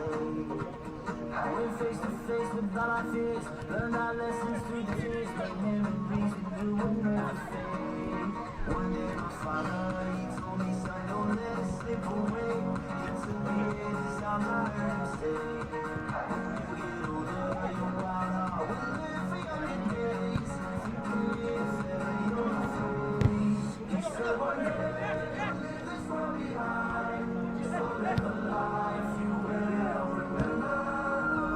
I went face to face with all our fears, learned our lessons through the tears, made memories we knew would never fade. One day my father, he told me, son, don't let it slip away. Get to the edge, I'm not heard him say. You get older, your wild heart will live for younger days. If you can live forever, you're not free. He said one day, you'll leave this world behind. So live a life you will remember.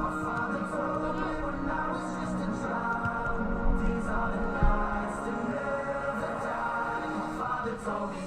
My father told me when I was just a child, these are the nights that never die. My father told me.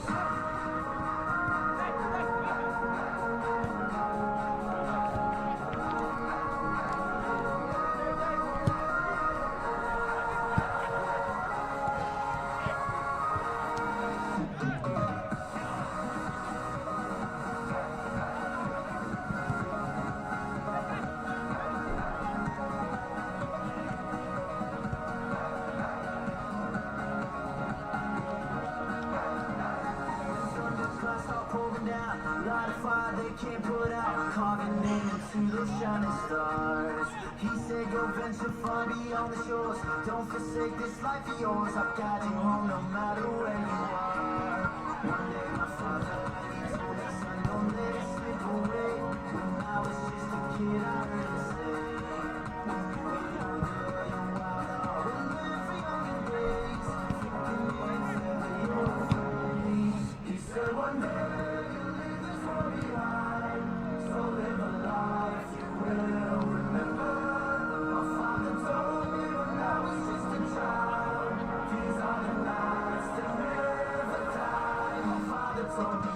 Light a fire they can't put out, carving name into those shining stars. He said go venture far beyond the shores, don't forsake this life of yours. I'll guide you home no matter where you are. One day my father, he told me, son, don't let it slip away. When I was just a kid I heard him say, when you get older your wild heart will live for younger days. If you can live forever you're free. He said one day behind, so live a life you will remember. My father told me when I was just a child, these are the nights that never die. My father told me.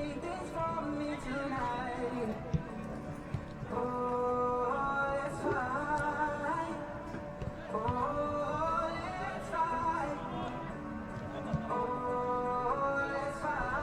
take this from me tonight. Oh, let's fight. Oh, let's fight. Oh, let's fight.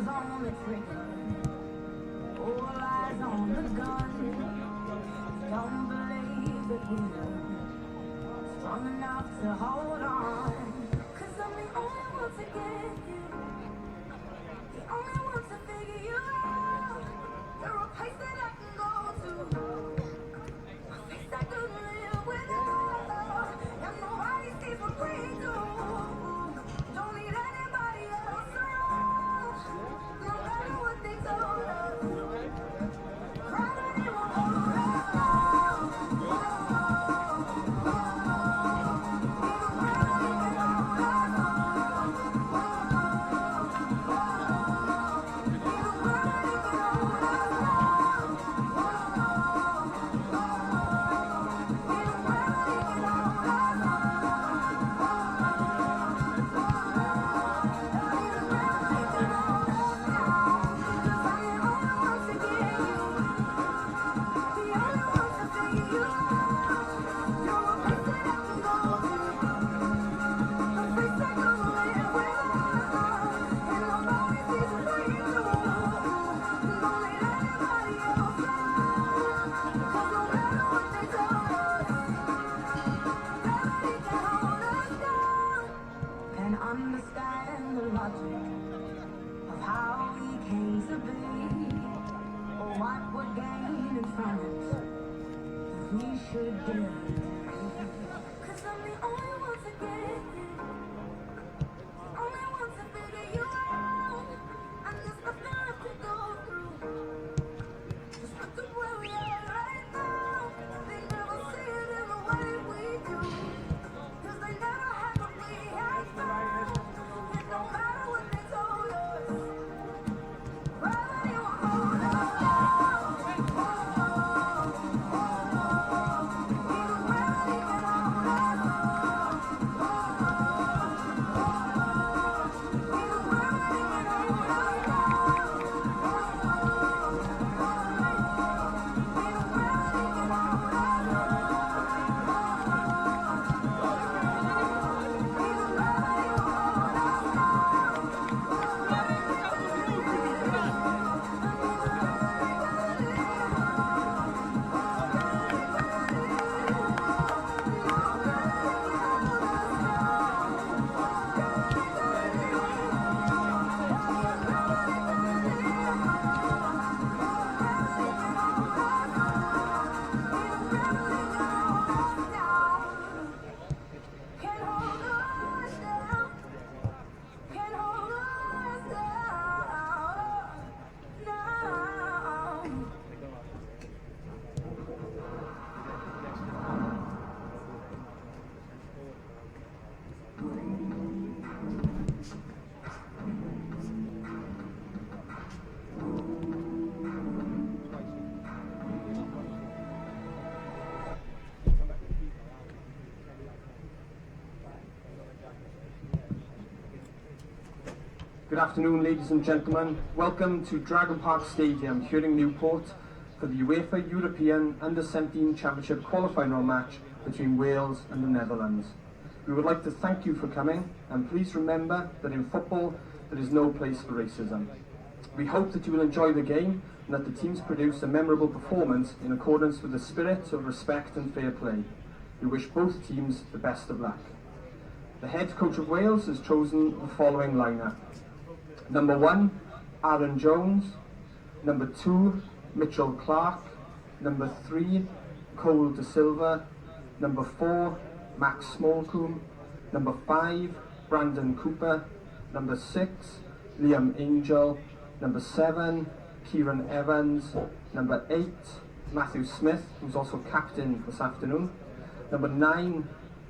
on the trigger, all eyes on the gun. Don't believe that we're strong enough to hold on. 'Cause I'm the only one to get you, the only one to figure you out. could get. 'Cause I'm the only one to get it. Only one to figure you out. And there's nothing left to go through. Just look at where we are right now. They never see it in the way we do. 'Cause they never had what we had found. It don't matter what they told us. Gravity will hold us down. Even gravity can hold us down. Even gravity can hold us Good afternoon, ladies and gentlemen. Welcome to Dragon Park Stadium here in Newport for the UEFA European Under-17 Championship qualifying round match between Wales and the Netherlands. We would like to thank you for coming, and please remember that in football there is no place for racism. We hope that you will enjoy the game and that the teams produce a memorable performance in accordance with the spirit of respect and fair play. We wish both teams the best of luck. The head coach of Wales has chosen the following lineup. Number 1, Aaron Jones. Number 2, Mitchell Clark. Number 3, Cole De Silva. Number 4, Max Smallcombe. Number 5, Brandon Cooper. Number 6, Liam Angel. Number 7, Kieran Evans. Number 8, Matthew Smith, who's also captain this afternoon. Number 9,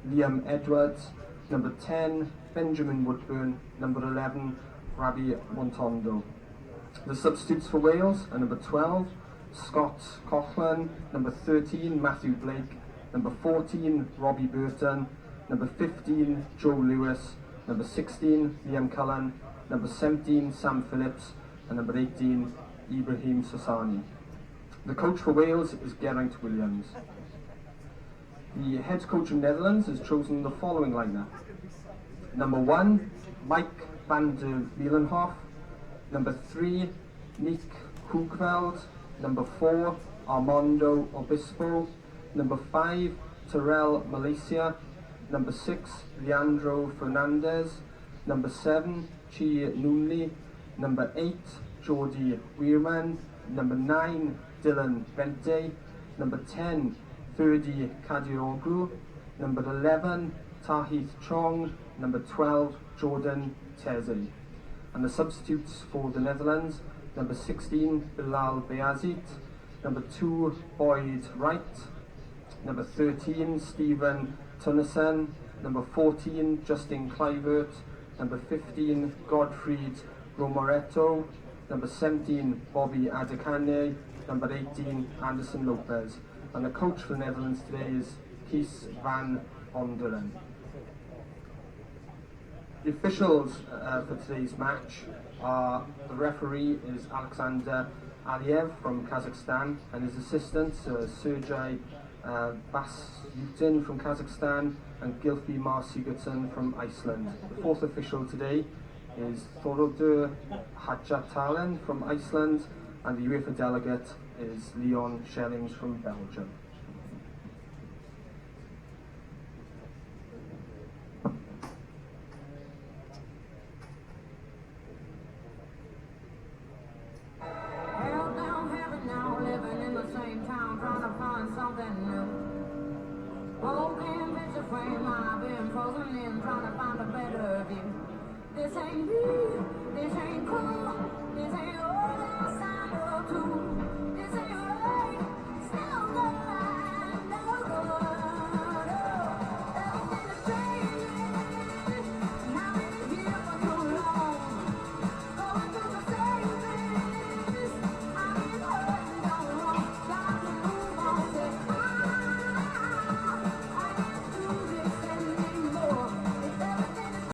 Liam Edwards. Number 10, Benjamin Woodburn. Number 11, Rabbi Montondo. The substitutes for Wales are number 12, Scott Coughlin. Number 13, Matthew Blake. Number 14, Robbie Burton. Number 15, Joe Lewis. Number 16, Liam Cullen. Number 17, Sam Phillips. And number 18, Ibrahim Sassani. The coach for Wales is Geraint Williams. The head coach of Netherlands has chosen the following lineup. Number 1, Mike van der Wielenhof. Number 3, Nick Hoogveld. Number 4, Armando Obispo. Number 5, Terrell Malaysia. Number 6, Leandro Fernandez. Number 7, Chi Noonley. Number 8, Jordi Weirman. Number 9, Dylan Bente. Number 10, Ferdi Kadioglu. Number 11, Tahith Chong. Number 12, Jordan Teze. And the substitutes for the Netherlands, number 16, Bilal Bayazit. Number 2, Boyd Wright. Number 13, Stephen Tunnison. Number 14, Justin Kluivert. Number 15, Godfried Romoretto. Number 17, Bobby Adekane. Number 18, Anderson Lopez. And the coach for the Netherlands today is Kees van Onderen. The officials for today's match are, the referee is Alexander Aliev from Kazakhstan, and his assistant Sergei Basyutin from Kazakhstan, and Gylfi Mar Sigurdsson from Iceland. The fourth official today is Thorodur Hajatalen from Iceland, and the UEFA delegate is Leon Schellings from Belgium. Held down heaven now, living in the same town, trying to find something new. in, trying to find a better view. This ain't me, this ain't cool, this ain't all I signed up to. This ain't right, it's no good, no good. Everything is changing, and I've been here for too long. Going through the same things, I've been hurt and done wrong. Got to move on, say I can't do this anymore. If everything is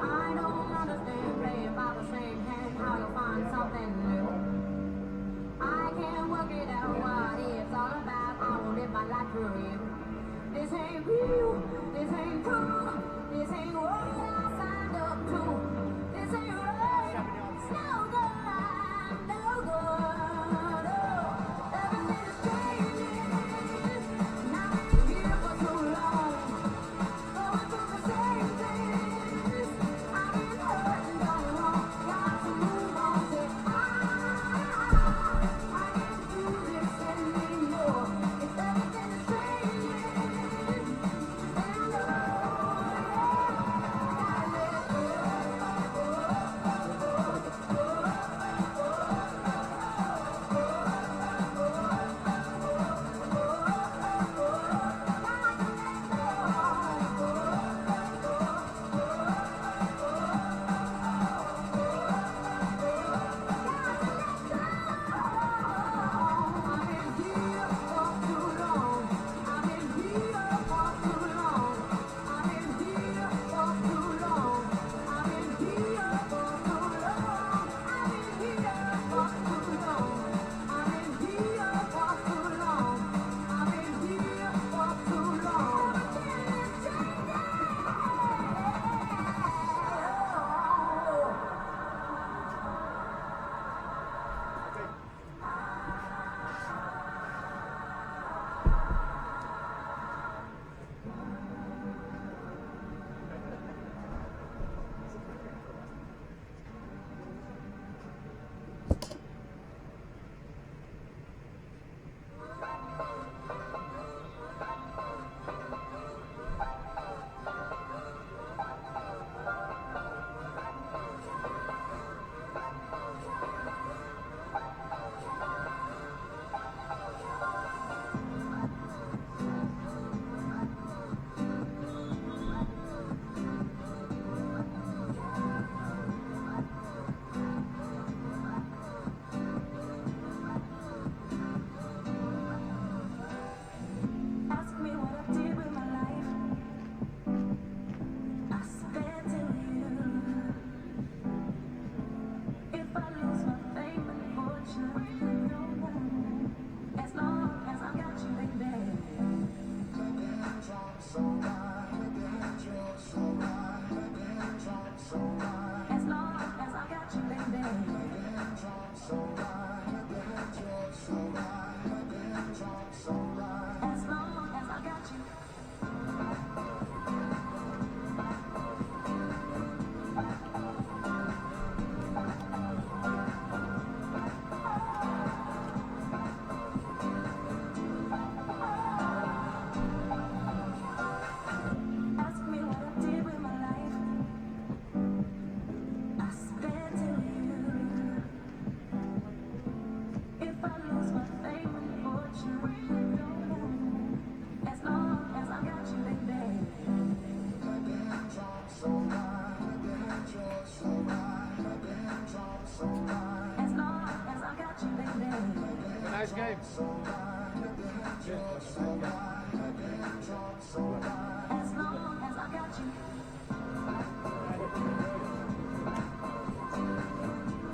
I don't understand playing by the same hand, how you'll find something new. I can't work it out what it's all about. I won't live my life through you. This ain't real, this ain't true, this ain't what I signed up to. This ain't right, it's no good, no good. Everything is changing, and I've been here for too long. Going through the same things, I've been hurt and done wrong. Got to move on, say I can't do this anymore. If everything is changing, then I know, gotta let go. Ask me what I did with my life. I spent it with you. If I lose my fame and fortune, as long as I got you, baby. As long as I got you, baby. As long as I got you. Ask me what I did with my life. I spent it with you. If I lose my fame and fortune, as long as I got you, baby. As long as I got you, baby. Nice game. As long as I got you.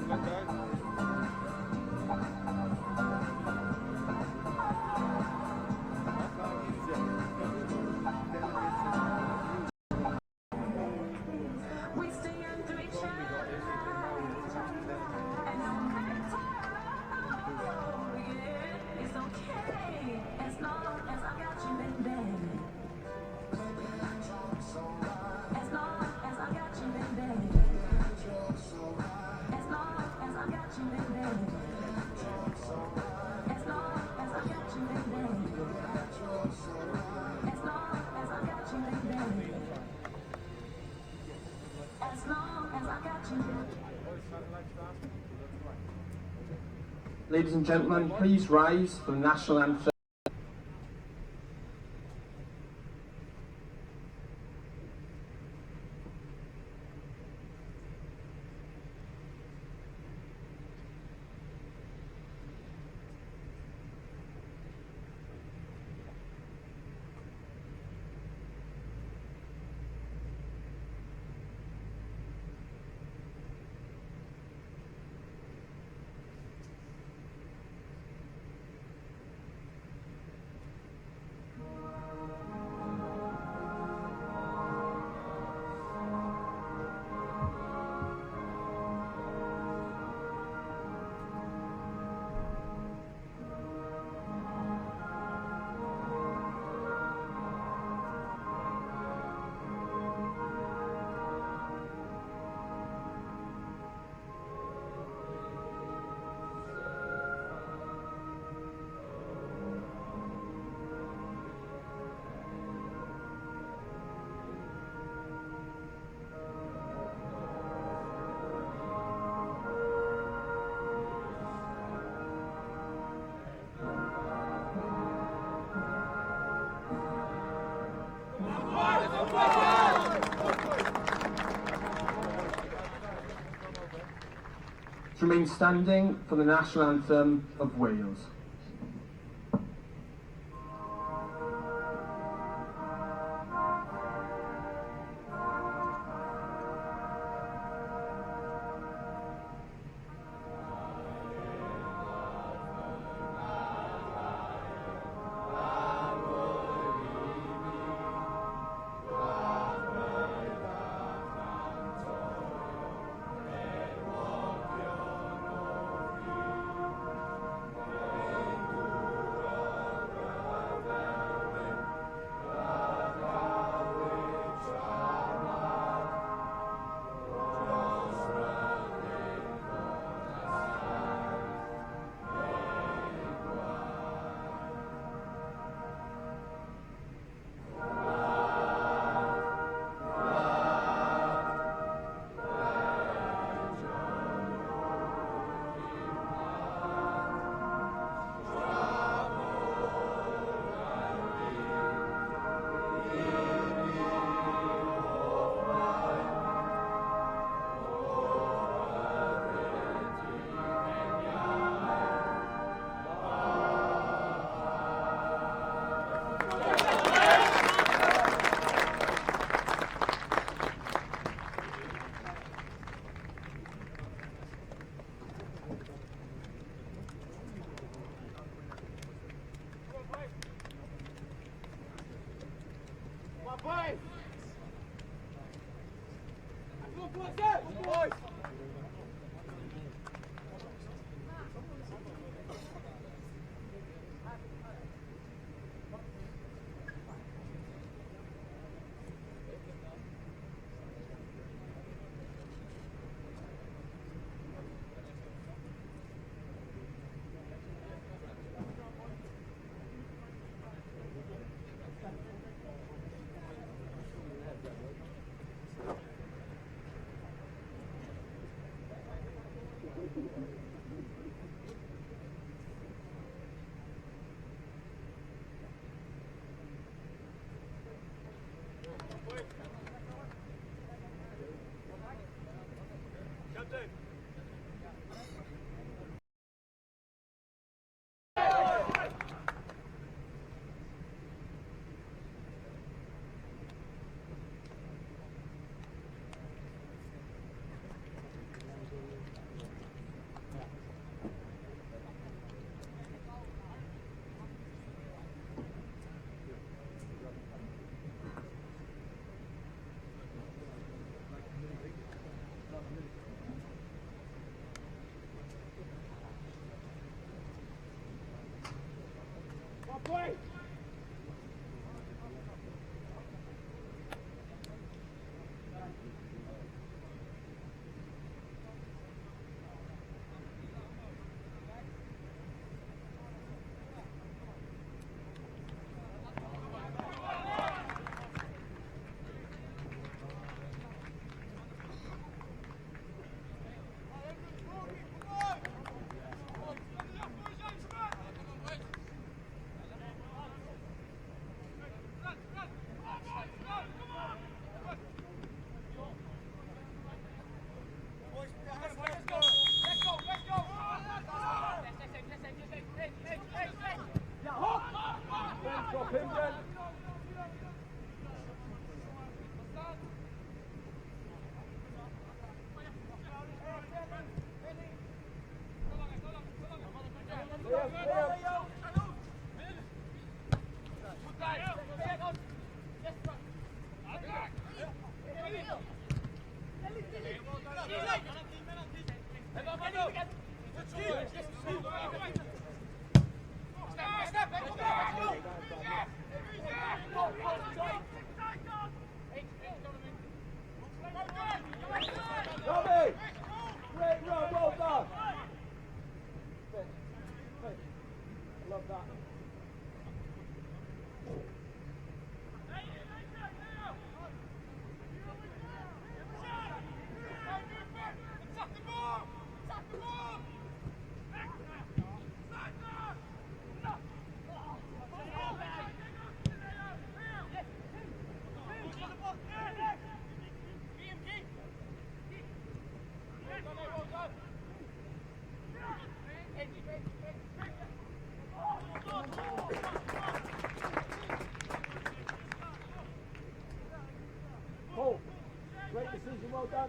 Good guy. That's not easy. As long as I got you, baby. As long as I got you, baby. As long as I got you. Ladies and gentlemen, please rise for the national anthem. To remain standing for the national anthem of Wales. Paul, great decision, well done.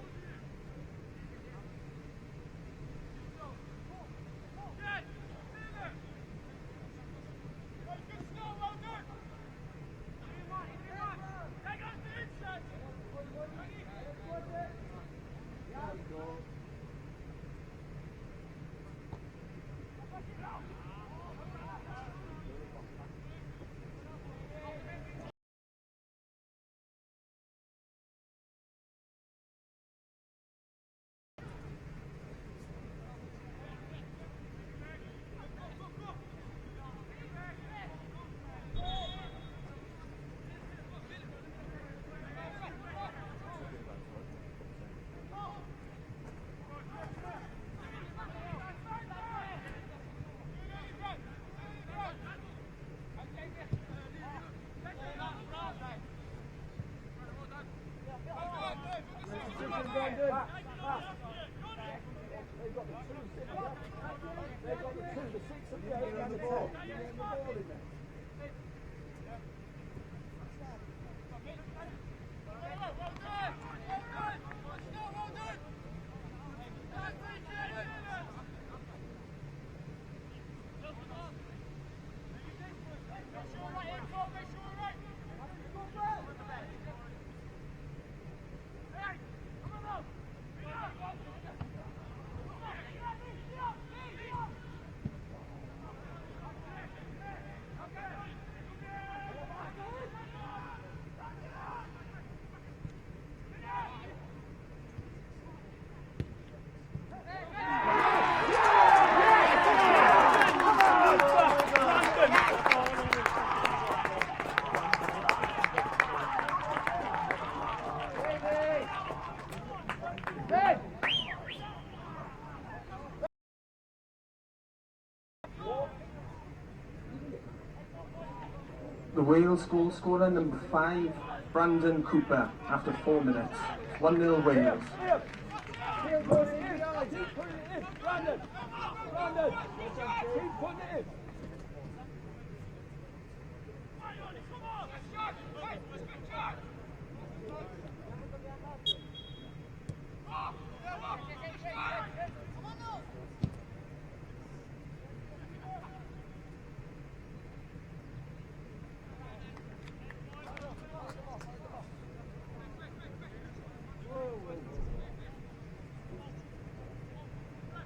The Wales goal scorer, number 5, Brandon Cooper, after 4 minutes. 1-0 Wales. Keep putting it in, guys. Keep putting it in. Brandon. Brandon. Keep putting it in.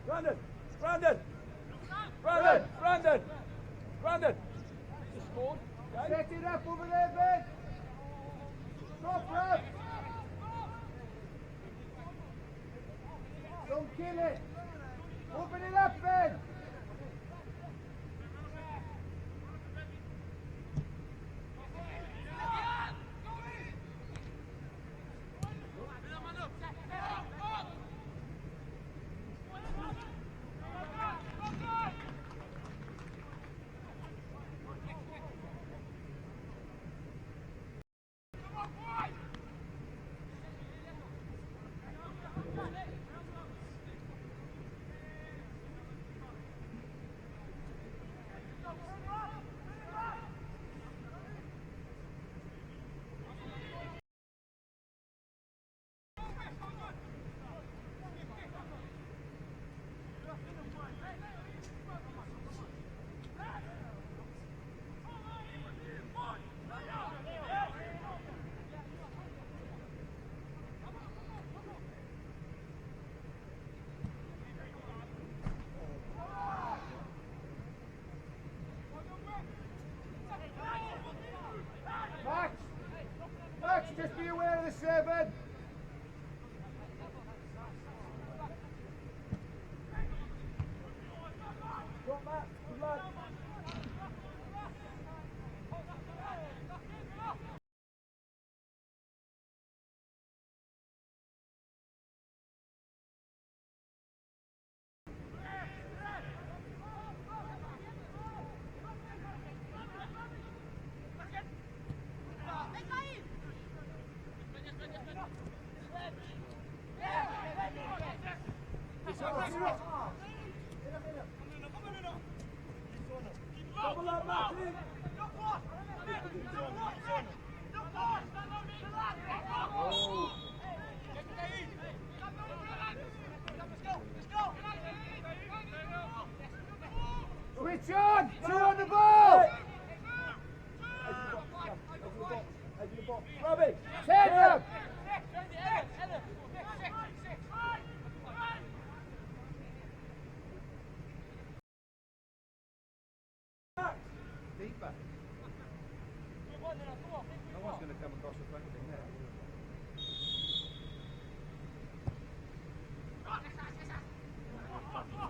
Brandon! Brandon! Brandon! Brandon! Brandon! Just scored. Okay. Set it up over there, Ben! Stop, Brad! Don't kill it! Good lad. Double up, Martin. Oh. Switch on! Two on the ball! Edge of the box. Robbie! Head up! Deeper. No one's going to come across the front of him there.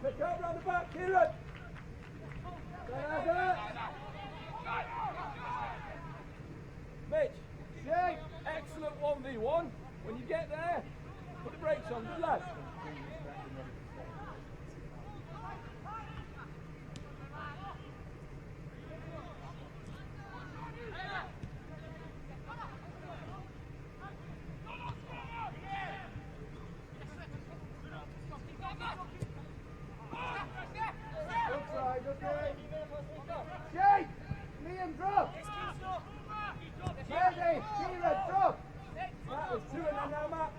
Pick up round the back, Kieran! Mitch, Shay, excellent 1v1. When you get there, put the brakes on, good lad. Jake! Liam, drop! Ready! Kieran, drop! That was two and then now, Matt.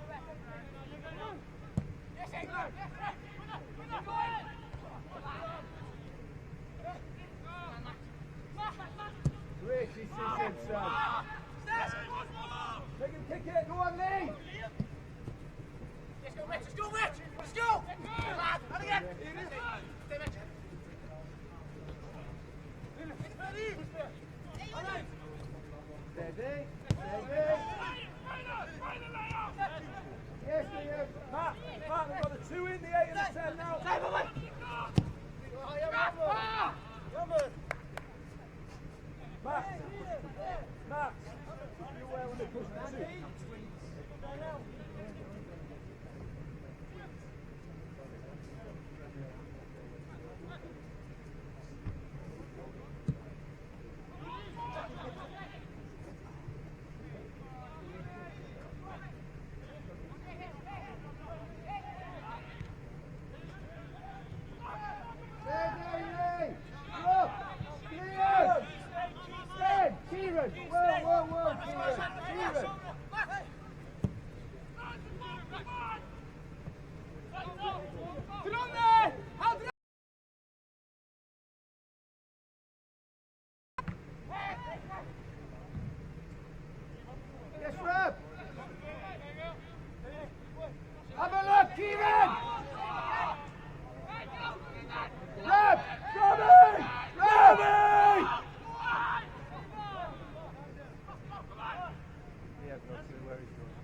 Rich, he sees him, son. Take him, kick it, go on, Lee! Let's go, Rich! Let's go, Rich! Let's go! Lad, and again! Stay, Rich! Steady, steady. Yes, Liam. Matt, we've got a 2 in, the 8 and the 10 now. Matt, you aware when they push the 2? Kieran! Whoa, Kieran! Get on there! Yes, Rob! Have a look, Kieran! Rob! Robbie! Robbie! He has no clue where he's going.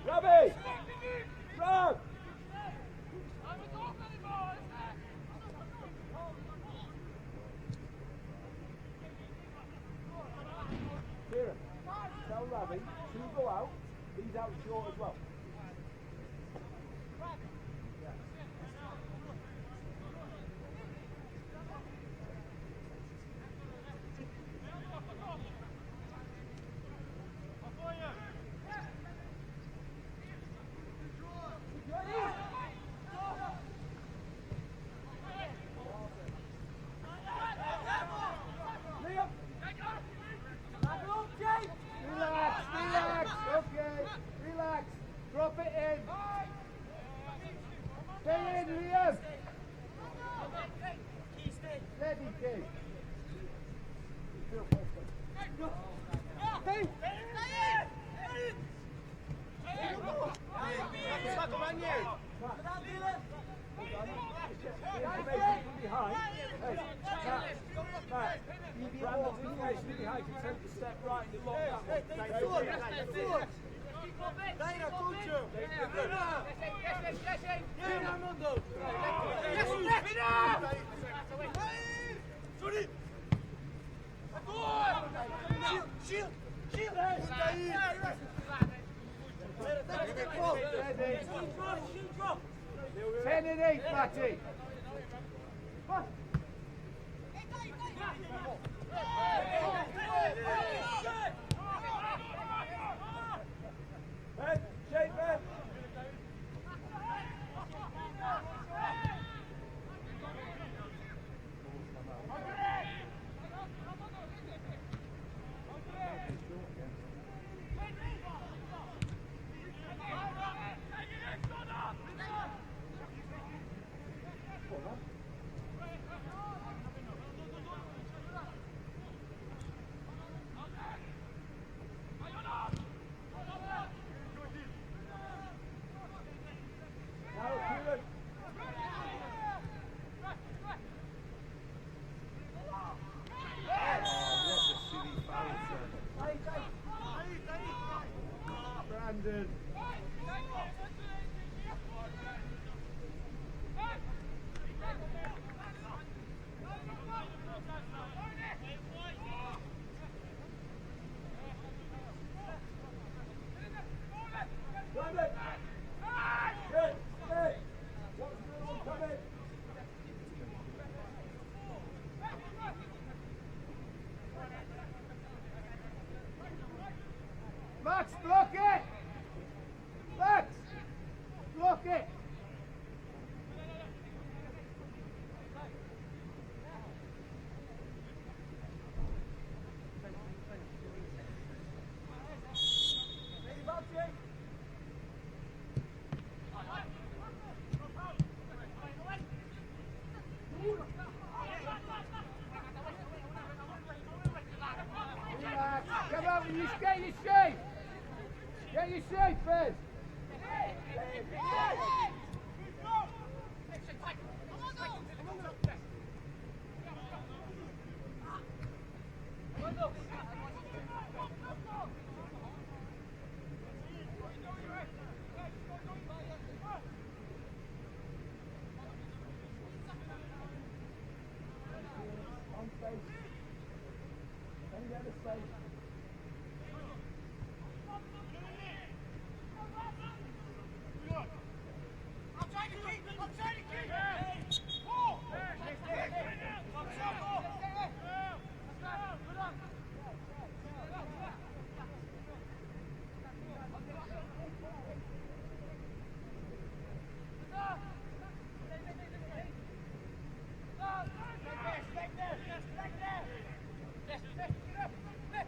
Robbie! Rob! Kieran, tell Robbie to go out. He's out short as well. Relax. Drop it in. Stay in, Liam. Steady, kid. Hey. Behind. Hey, Matt, Brandon's information behind. You tend to step right and you lock that one. Dai Raccuccio! Vieni Armando! Shield! Ten and eight, Matty. Ben, shape Ben. Brandon. Max, block it! Max! Block it! Relax, come on, you get your shape! Get your shape, Fez!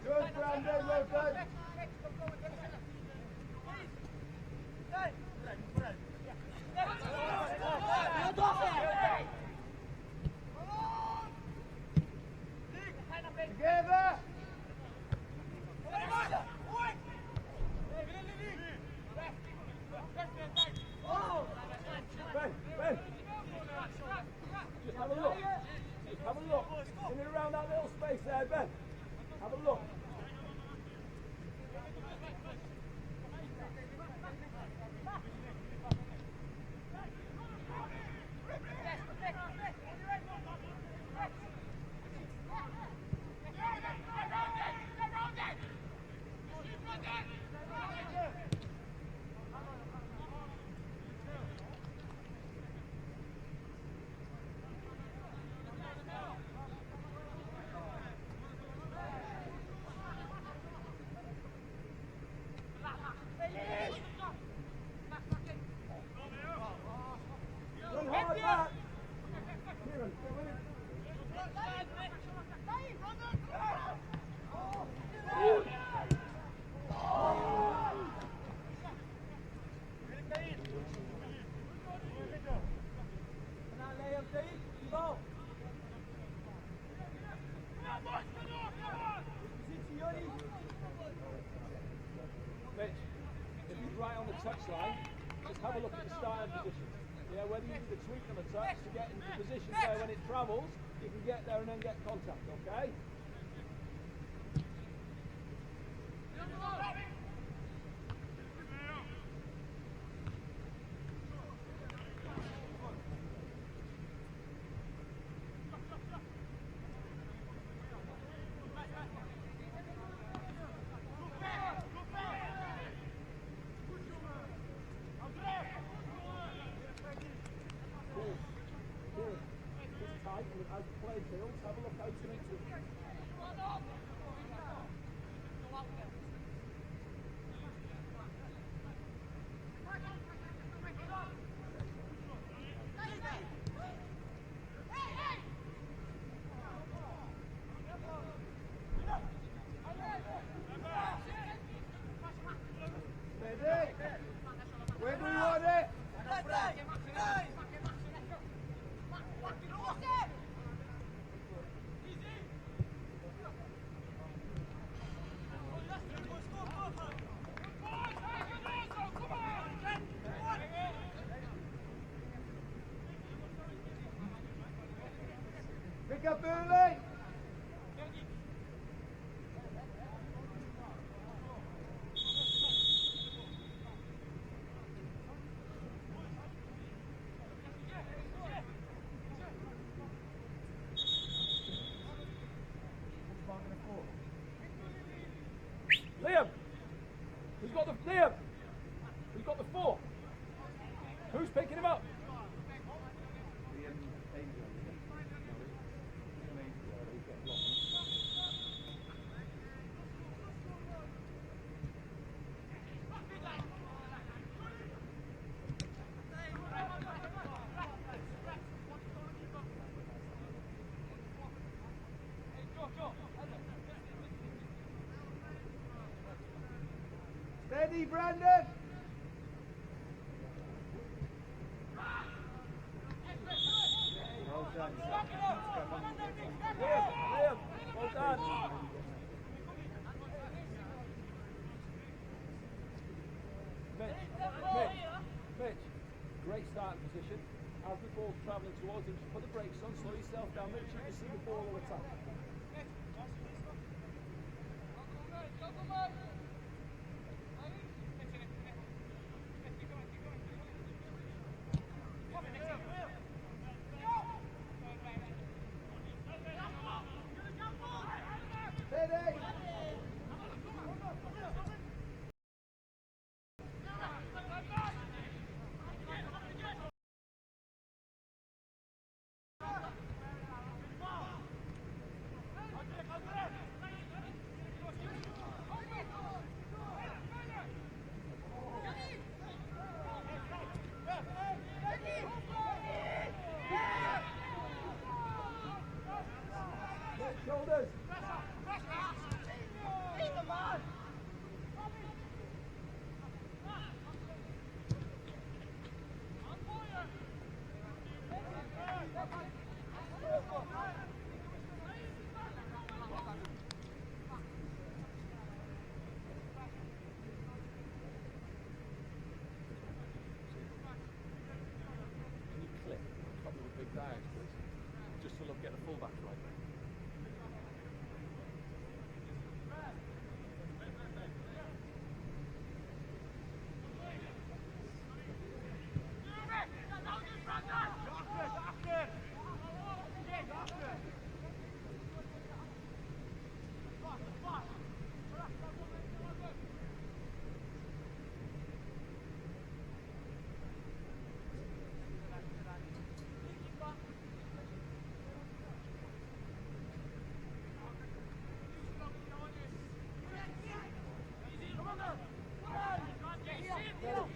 Good, Brandon, well done. Together. Ben, Ben. Just have a look. Just have a look. In and around that little space there, Ben. Have a look. Run hard back. Kieran, get with it. Mitch, if he's right on the touchline, just have a look at the starting position. Yeah, whether you do the tweak on the touch to get into position where when it travels, you can get there and then get contact, okay? playing fields. Have a look how to meet them. Where do you want it? Pick up early. Liam! Who's got the Liam? Who's got the 4? Who's picking him up? Steady, Brandon. Liam! Well done! Mitch, great starting position. As the ball's travelling towards him, just put the brakes on, slow yourself down, make sure you can see the ball all the time. Steady. Shoulders! Can you clip a couple of big dives, please? Just to look at the fullback right there.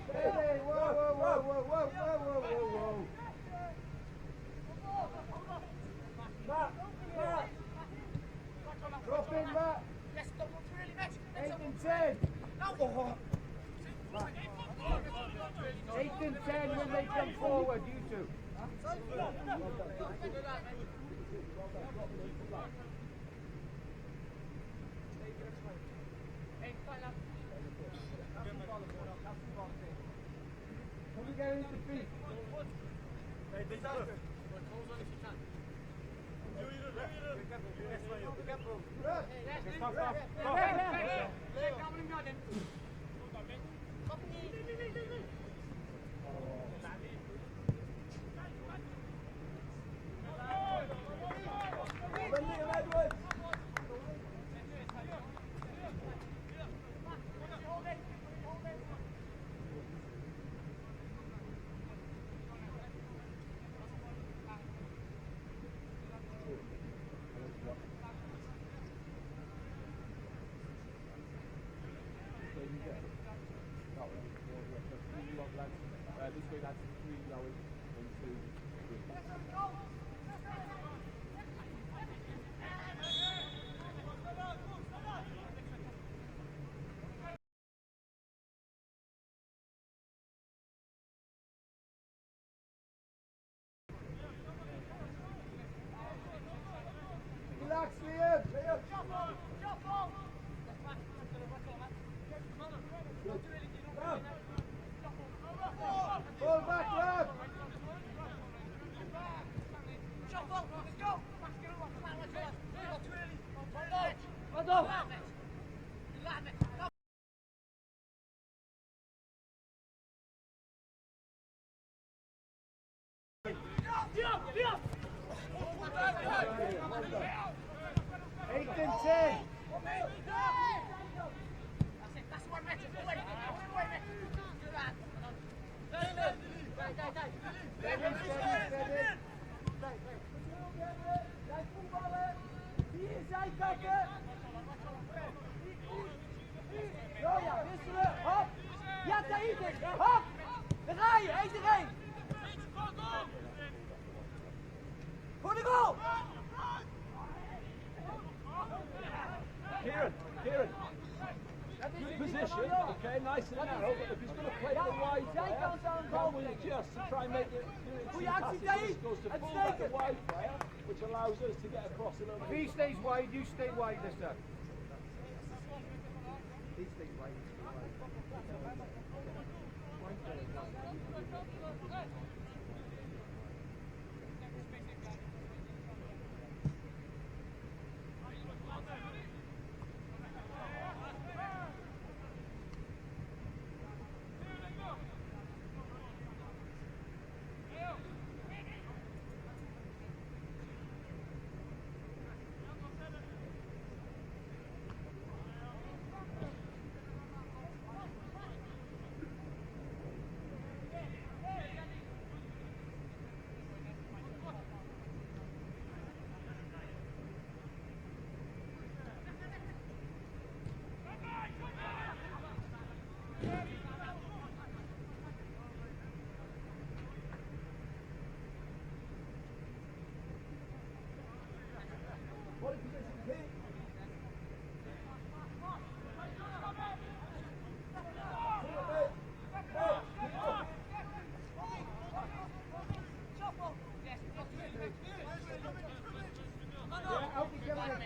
Steady. Whoa, whoa, whoa, whoa, whoa, whoa, whoa, whoa. Matt. Drop in, Matt. Yes, don't look really much. 8 and 10. No. 8 and 10 when they come forward, you two. Can we get into feet? lads. This way, lads. 3 going. 1, 2, 3. Relax, Liam. Fall back, lad. Eight and 10. Kieran. Good position, okay, nice and narrow, but if he's going to play the wide player, then we'll adjust to try and make it do it in two passes. So this goes to full back the wide player, which allows us to get across a little If bit. he stays wide, you stay wide this time. He stays wide, you stay wide.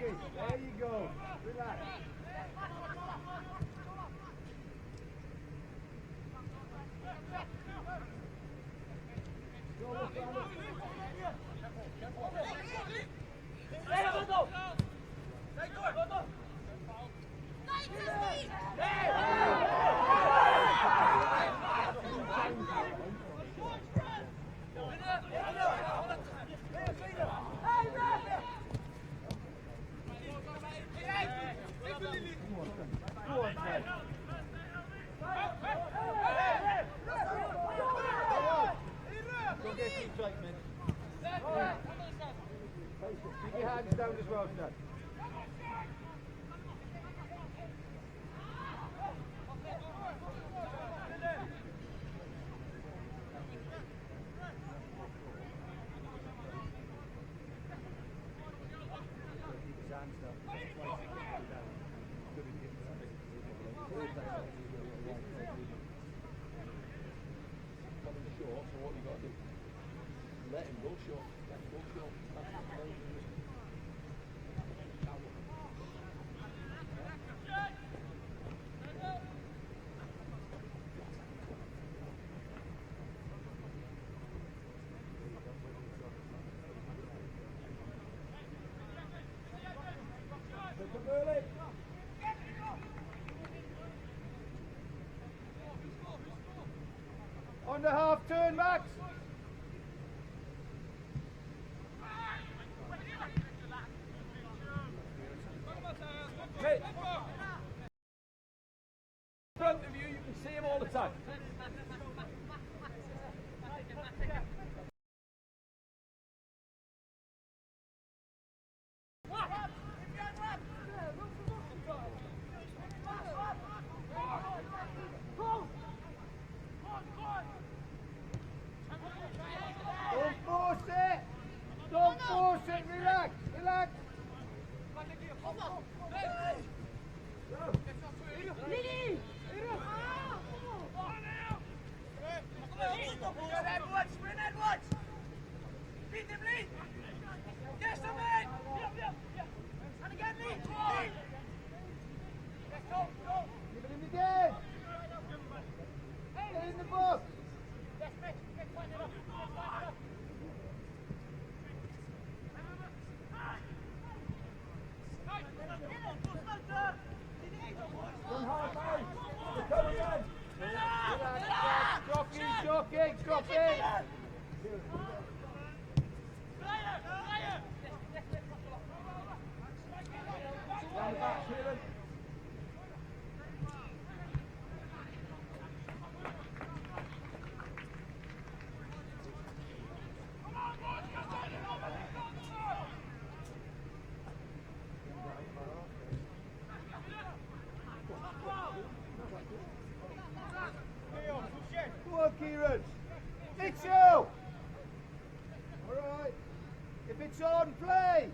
There you go. Relax. Keep your hands down as well, Stan. Short, so what you got to do? Let him go short. Let him go short. On the half turn, Max. Hey! In front of you, you can see him all the time. That's it. Down the back, Kieran. Go on, Kieran. Mitchell. All right. If it's on, play.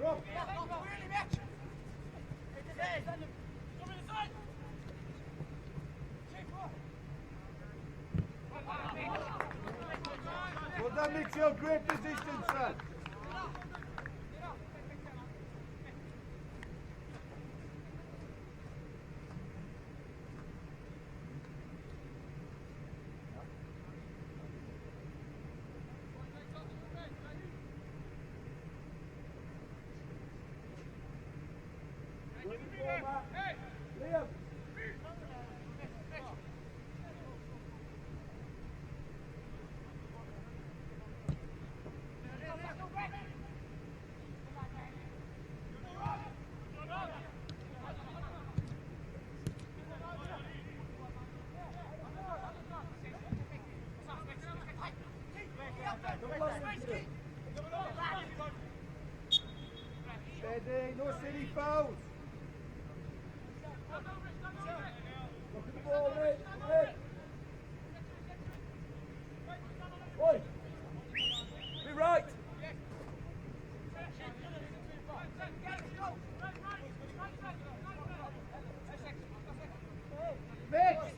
Rob. Well done, Mitchell. Great position, son. Liam. Steady. No silly fouls. Look at the ball, Rick. Rick. Oi. Be right. Mitch.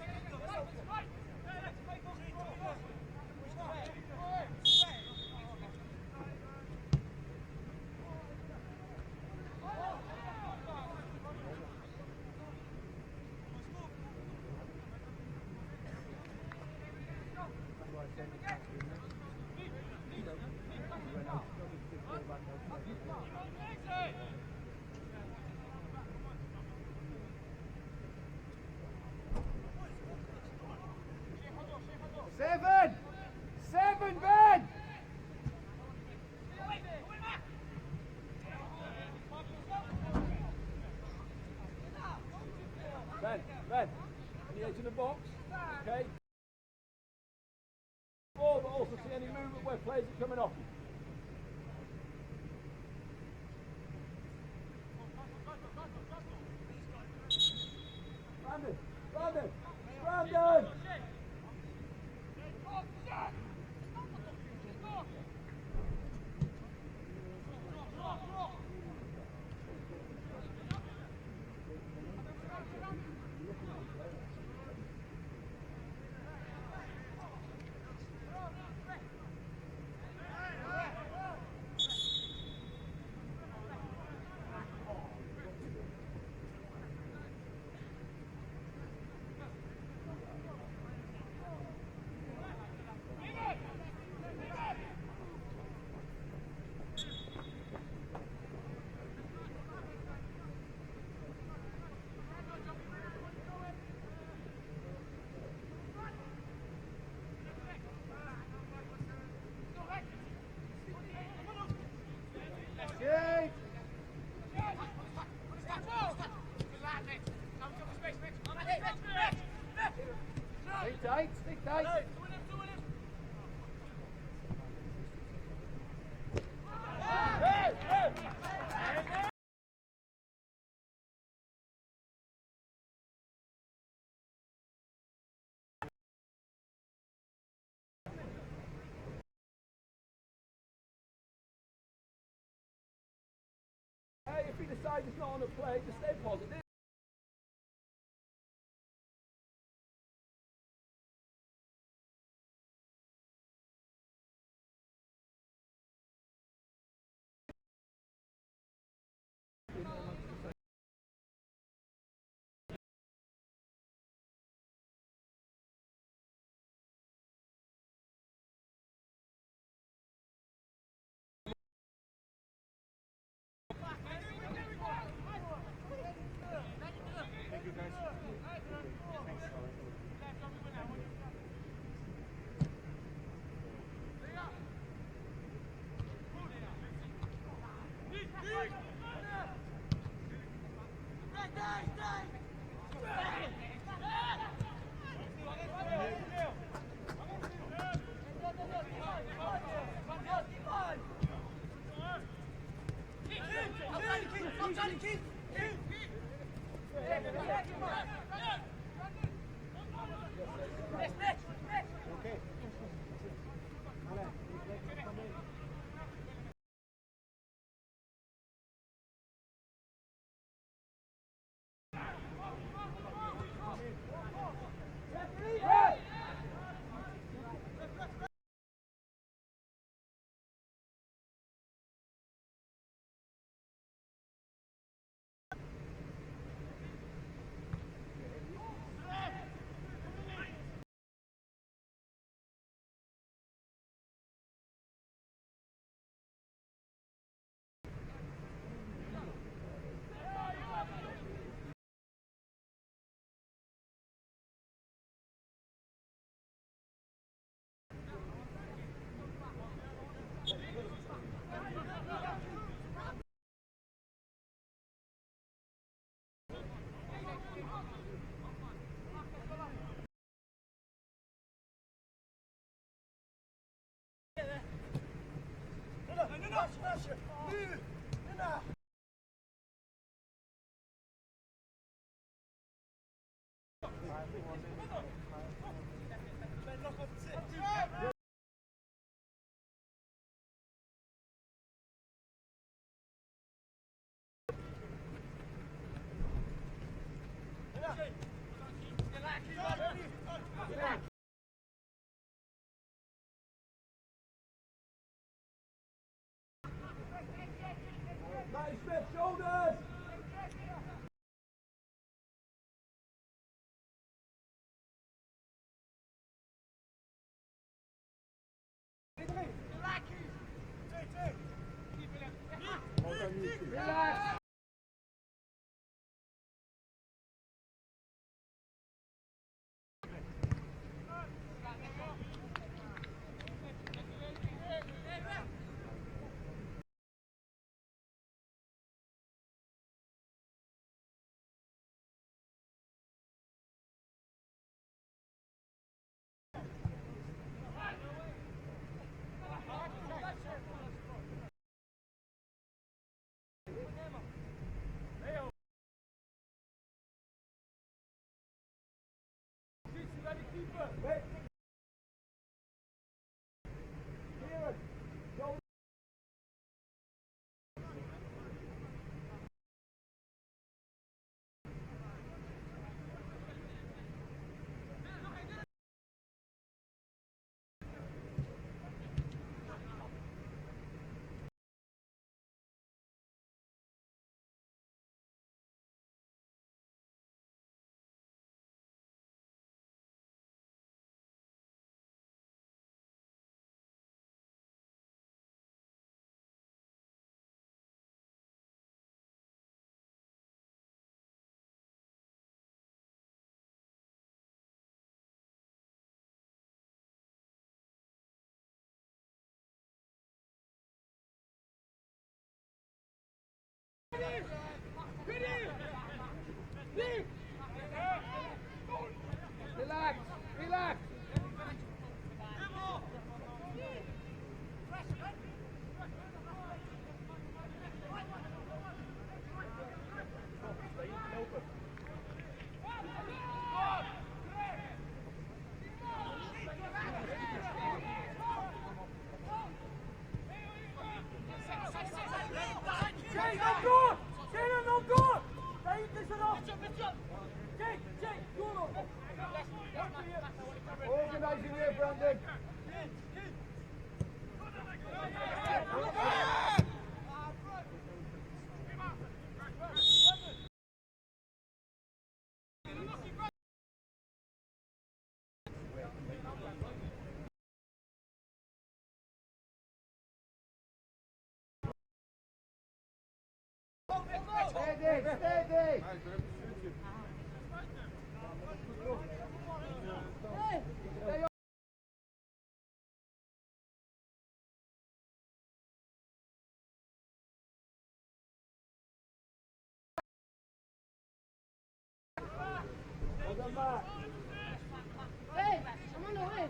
Seven. Seven, Ben. Ben, on the edge of the box, okay? Ball, but also see any movement where players are coming off you. Brandon! Jake. Stay tight, stay tight. Hey, if he decides it's not on the play, just stay positive. Matty Smith, shoulders! Relax! Wait. Kieran, go. Relax, relax. Organising here, Brandon. Hey, I'm on the way.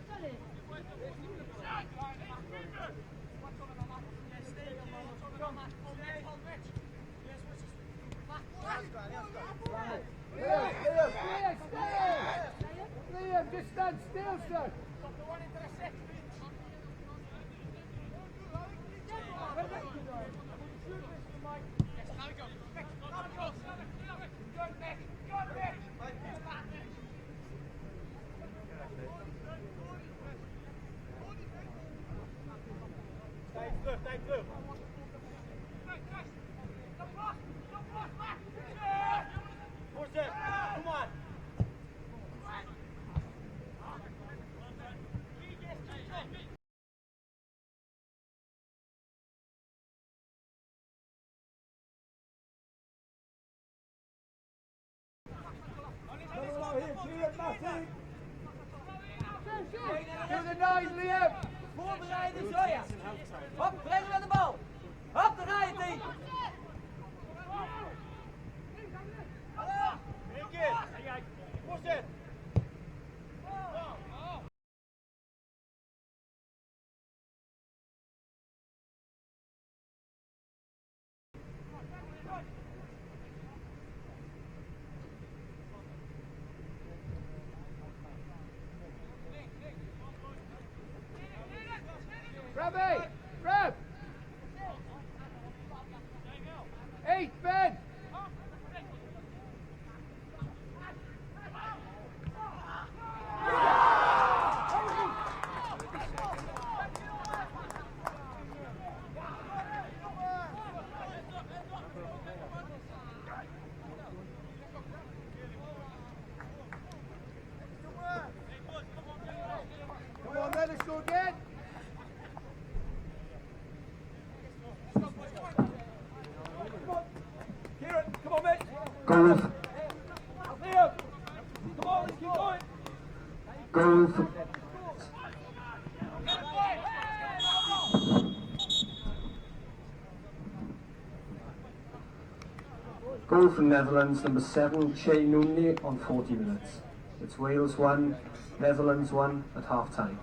Sorry. Liam, just stand still, son. Stay through. Push it. Come on. To the 9, Liam. Voorbereiden, zo ja. Hop, brengen we de bal. Hop, daar ga je tegen. Push it. Robbie, Rob. 8, Ben. Come on, let us go again. Kieran, come on, mate. Goal. Liam, come on, let's keep going. Goal for, goal for Netherlands, number 7, Che Noonley on 40 minutes. It's Wales 1, Netherlands 1 at half time.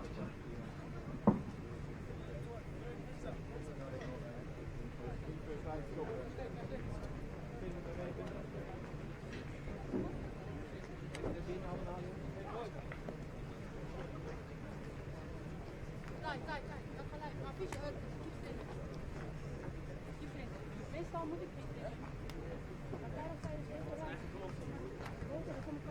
Meestal moet ik niet. Maar daarom sta je steeds eruit. Dan kom ik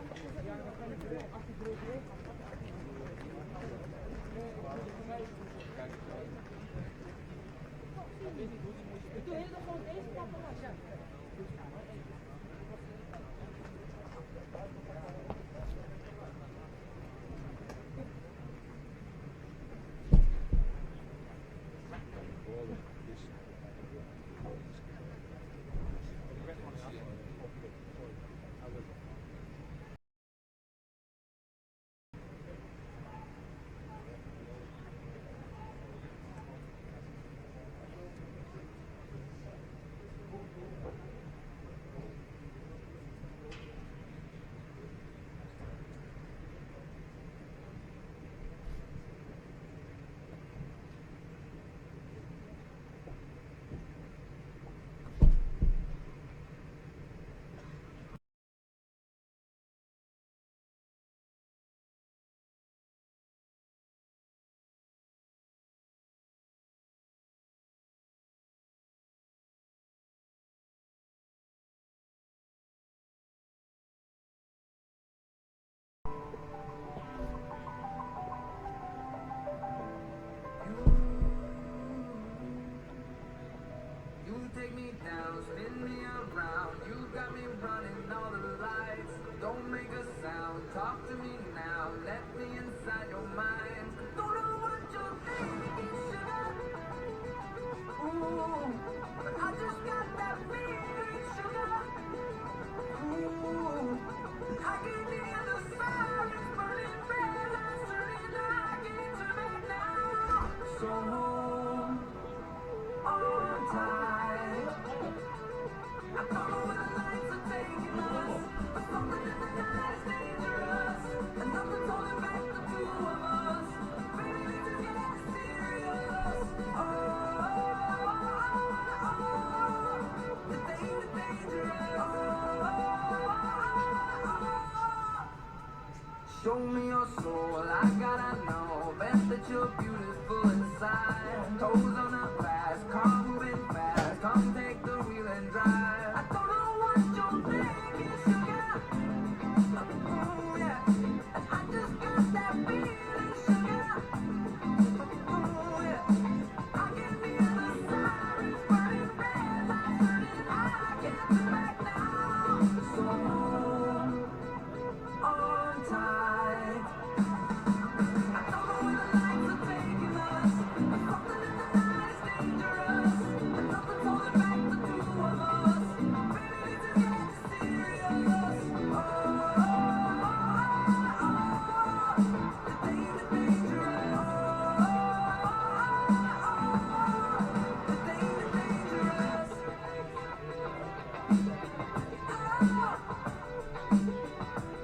Show me your soul, I gotta know. Best that you're beautiful inside. Toes on the glass, car moving fast. Come take the wheel and drive. I don't know what you're thinking, sugar. Oh yeah, I just got that feeling, sugar. Oh yeah, I can hear the sirens burning, red lights turning. I can't turn back now. So on tight. I don't know where the lights are taking us. Something in the night is dangerous. And nothing's holding back the two of us. Baby, this is getting serious. Oh, the things are dangerous. The things are dangerous.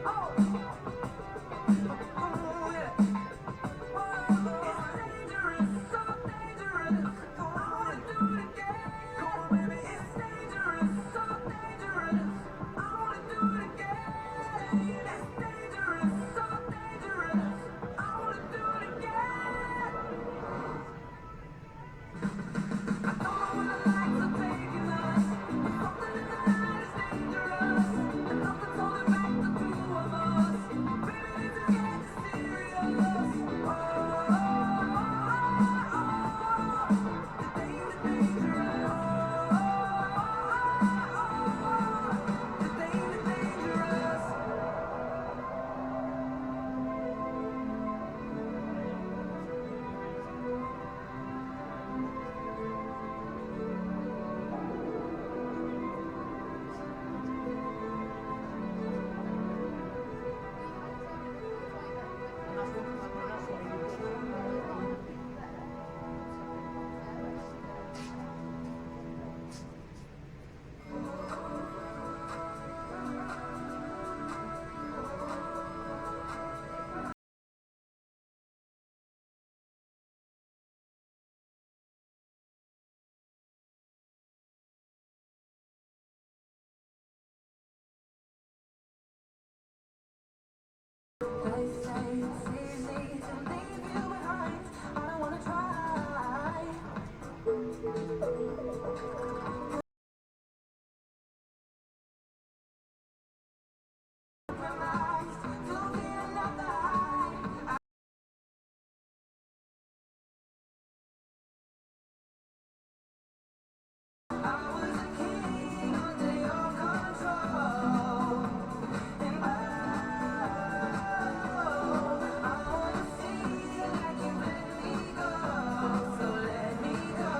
Oh, oh, yeah. They say it's easy to leave you behind. I don't wanna try. Compromise to be another high. I was a king under your control. And I wanna feel like you let me go. So let me go.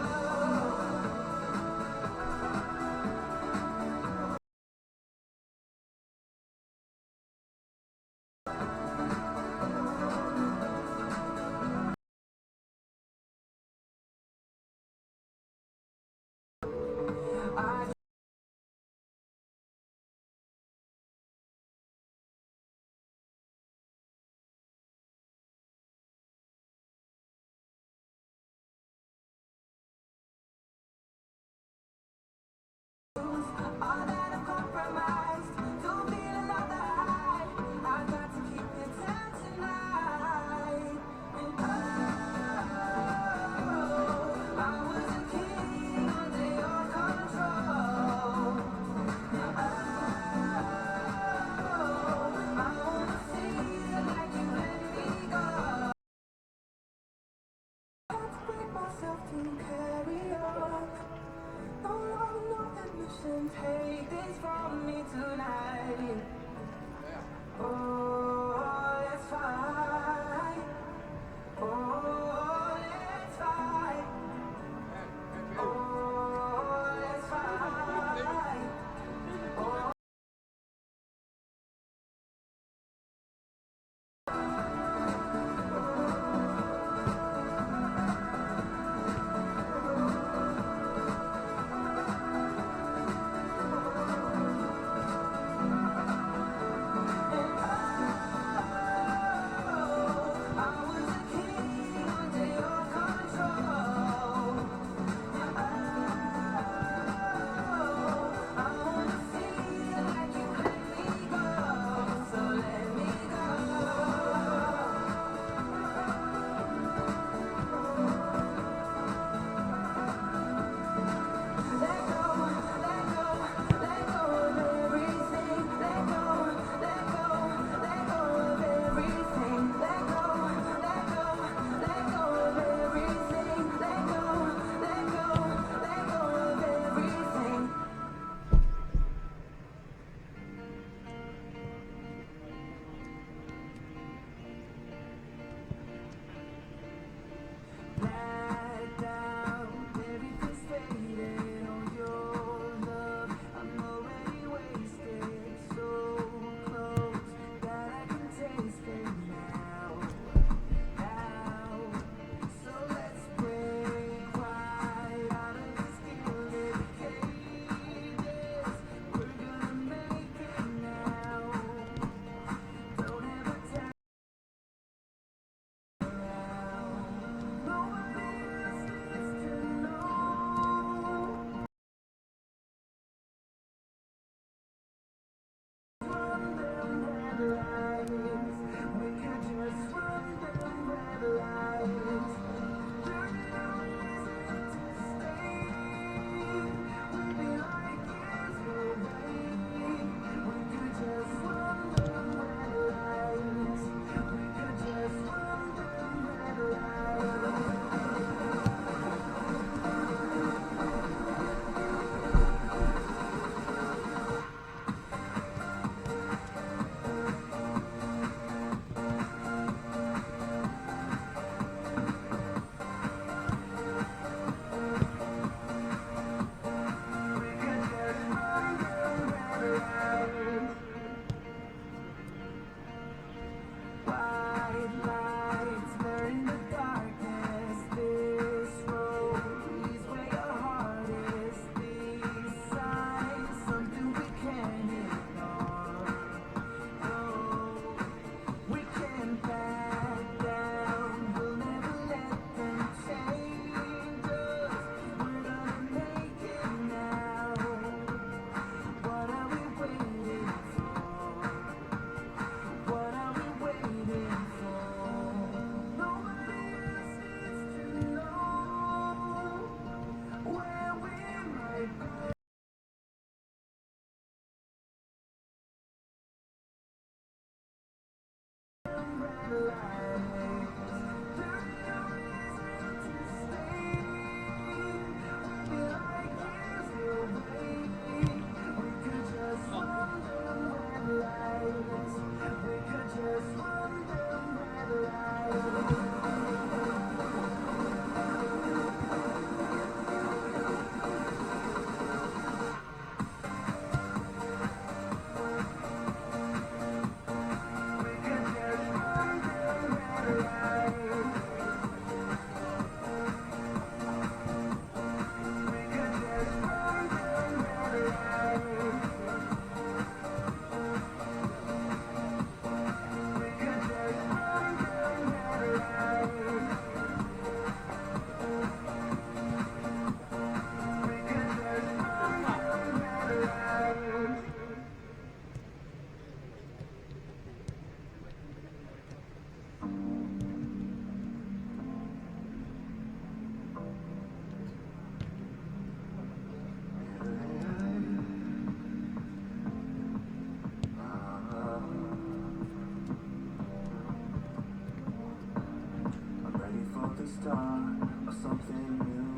Start of something new.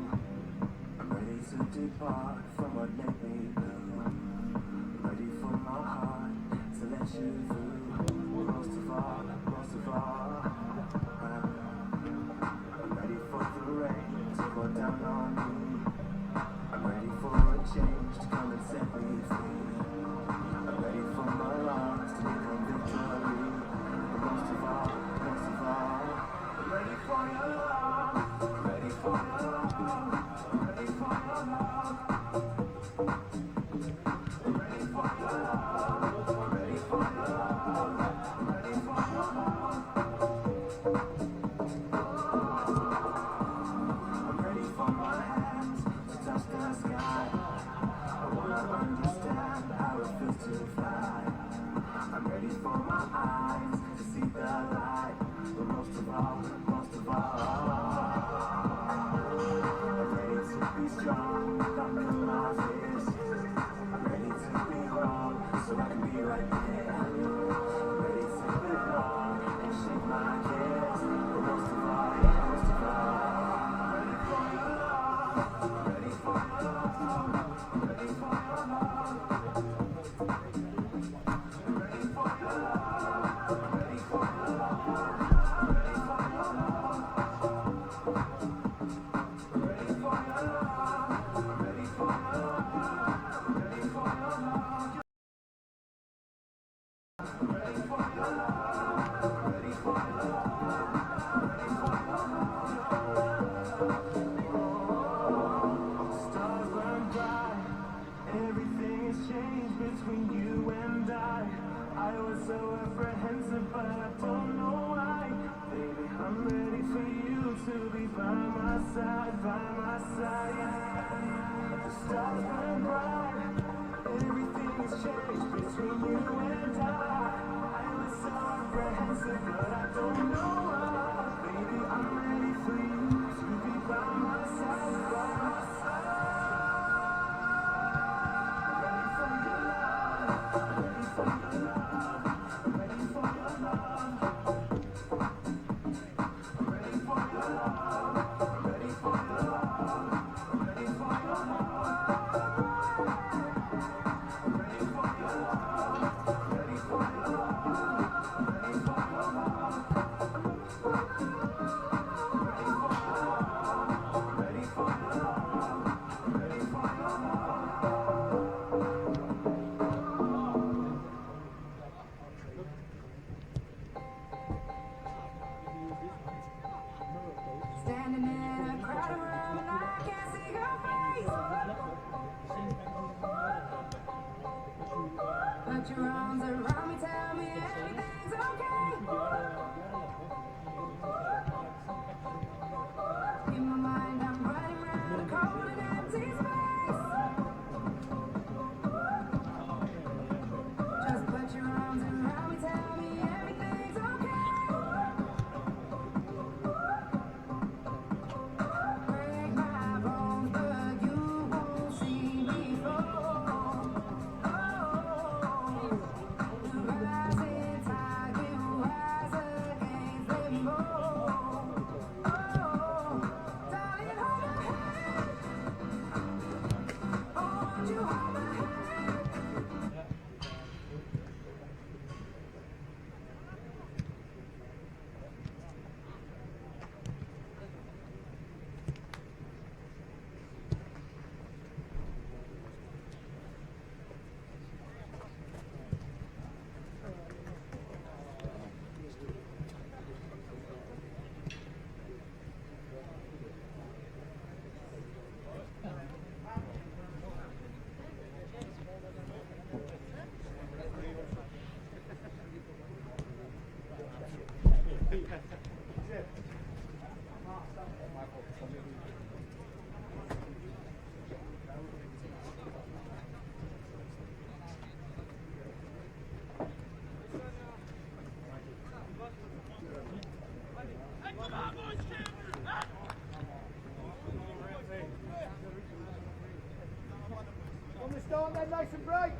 I'm ready to depart from what made me blue. I'm ready for my heart to let you through. Most of all, I'm ready for the rain to pour down on me. I'm ready for a change to come and set me free. I'm ready for my loss to become victory. But most of all, I'm ready for your love. Ready for your love, ready for your love. Ready for your love, ready for your love, ready for your love. I'm ready for my hands to touch the sky. I wanna understand how it feels to fly. I'm ready for my eyes to see the light. But most of all, strong, conquer my fears. I'm ready to be wrong, so I can be right there. I'm ready to belong and shake my cares. But most of all, ready for your love, ready for your love, ready for your love. Ready for your love, ready for your love, ready for your love. Ready for your love. Everything has changed between you and I was so apprehensive, but I don't know why. Baby, I'm ready for you to be by my side, by my side. The stars burn bright. Everything has changed between you and I was so apprehensive, but I don't know why. Baby, I'm ready for you to be by my side, by my side. Standing in a crowded room and I can't see your face. Put your arms around me, tell me everything's okay. In my mind I'm running around a cold and empty space. Just put your arms around me, tell me everything's okay. Break my bones, but you won't see me fall. Oh, the rising tide will rise start then nice and bright.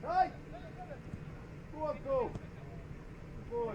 Right. Go on, go. Good boy.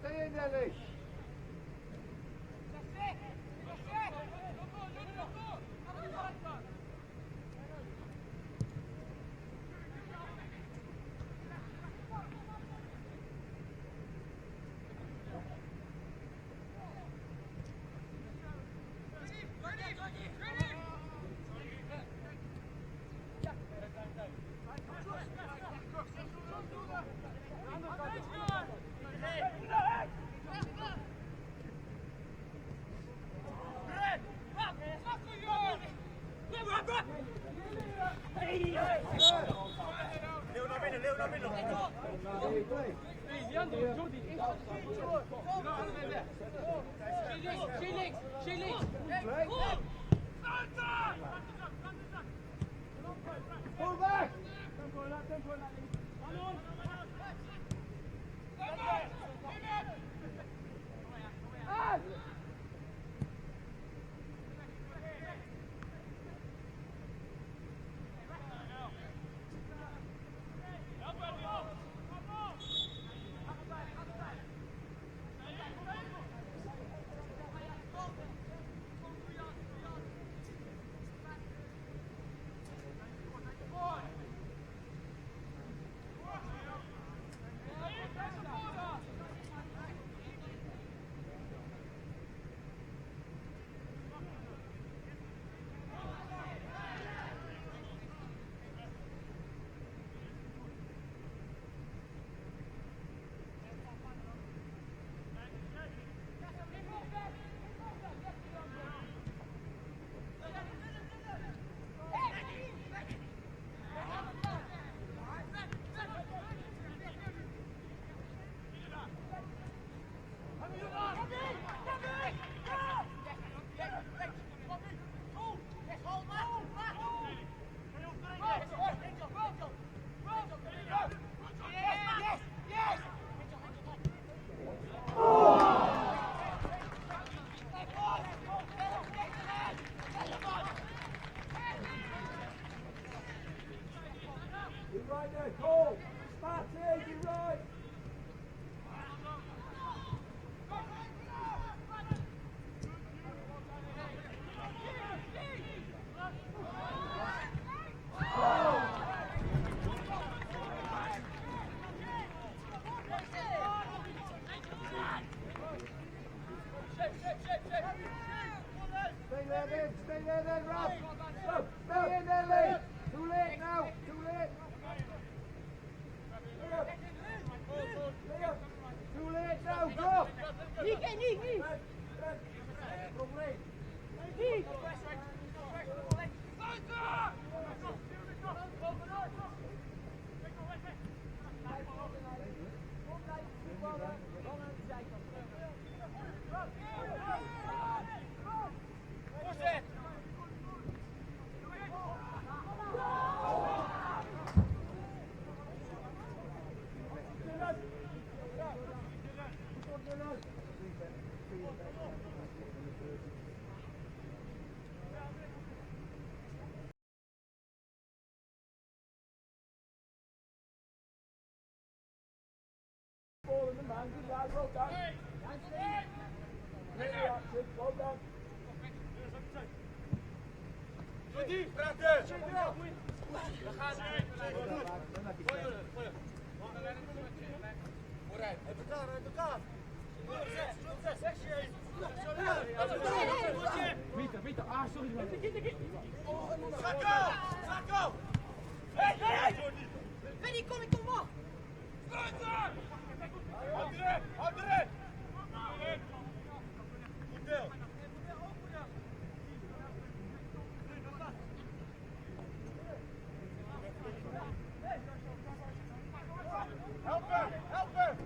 Stay in there, Lee. Pull back! right there, go! Smarty, be right! Stay there then, Rob. Stay in there, Lee. Too late now. Too late. Too late now. Go. Ball in the man, good lad, well done. Really active, well done. Vita, sorry man. Sacco! Hey, hey, hey! Vedi come con moi! André! Help her!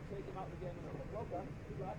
Take him out the game. Well done. Good lad.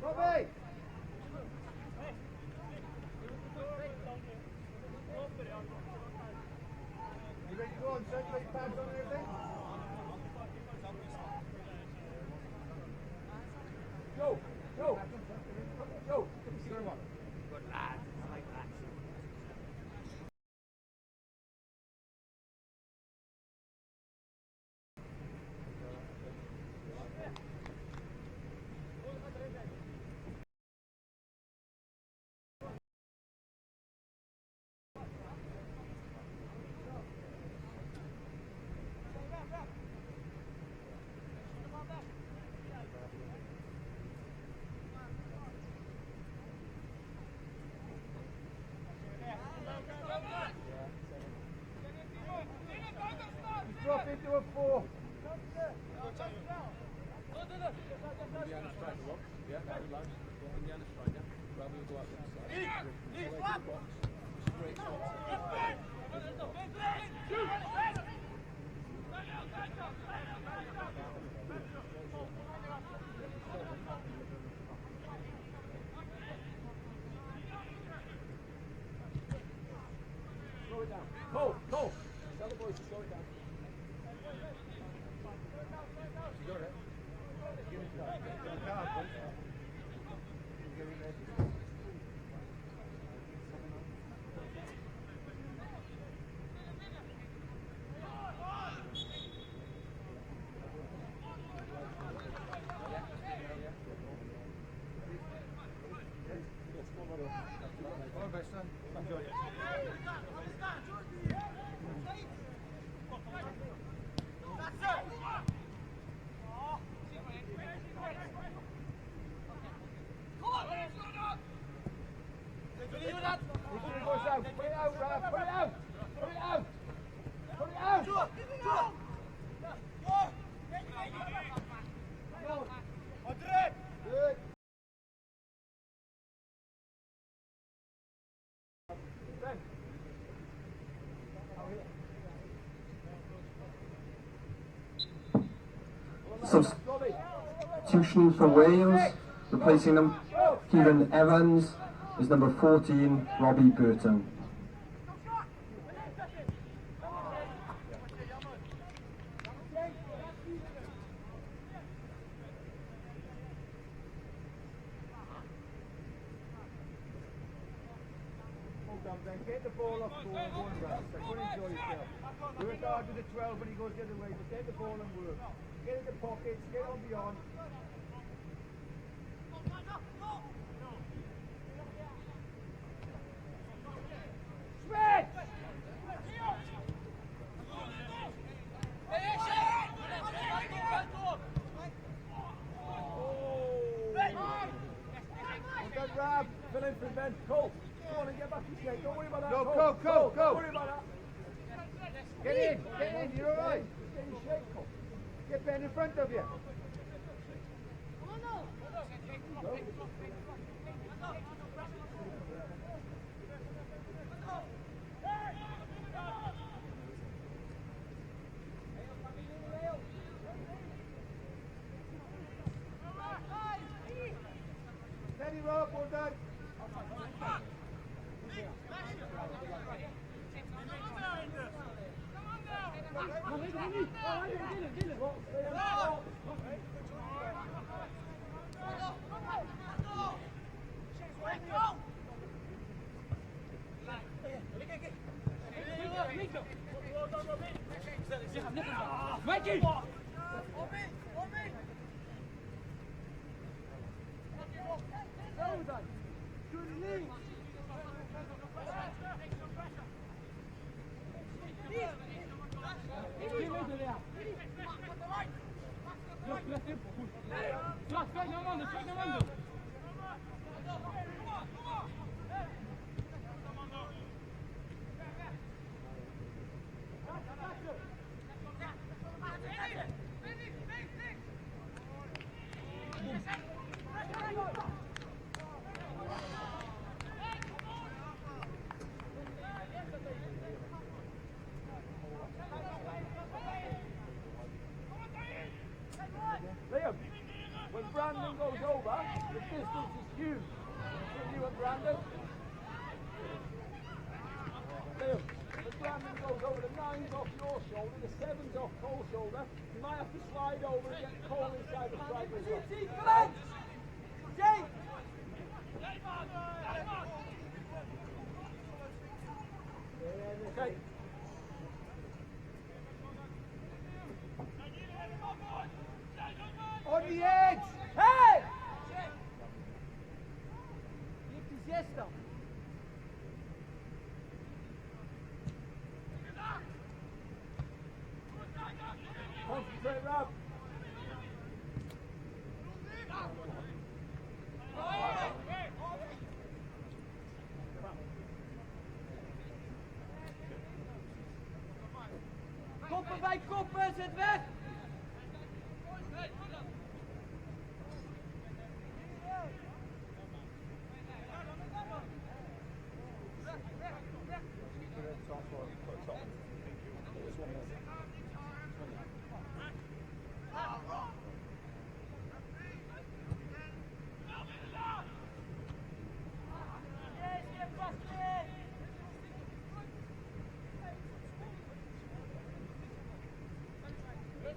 Robbie! You ready to go on, circulate pads on and everything? Go! Go! Good lad. I like that. Try to look. Yeah, very low. Go on the other side, yeah. Rather than go out the other side. Away from the box. Straight shots. Slow it down. Cole! Cole! Tell the boys to slow it down. You got it? Give it to All the best, son. Enjoy it. Put it out, put it out, Ralph, put it out! Put it out! Put it out! Good. Ben. Substitution for Wales, replacing them, Kieran Evans, is number 14, Robbie Burton. Then get the ball off goal and go and rest. Go and enjoy yourself. Work hard with the 12 when he goes the other way, but get the ball and work. Get in the pockets, get on beyond. Switch! Well done, Rob. Fill in for Ben. Cole. Go on and get back in shape. Don't worry about that. Go, Cole. go, go, go. Don't worry about that. Get in, you're alright. Get in shape, Cole. Get Ben in front of you. Steady rope, well done. Mikey! Liam, when Brandon goes over, the distance is huge. Between you and Brandon. Liam, when Brandon goes over, the 9's off your shoulder, the 7's off Cole's shoulder. You might have to slide over and get Cole inside the striker as well. Come on! Jake! Okay. On the edge! Hey! Nichts ist jetzt da. Concentrate, Rob. Koppen bij koppen, zet weg!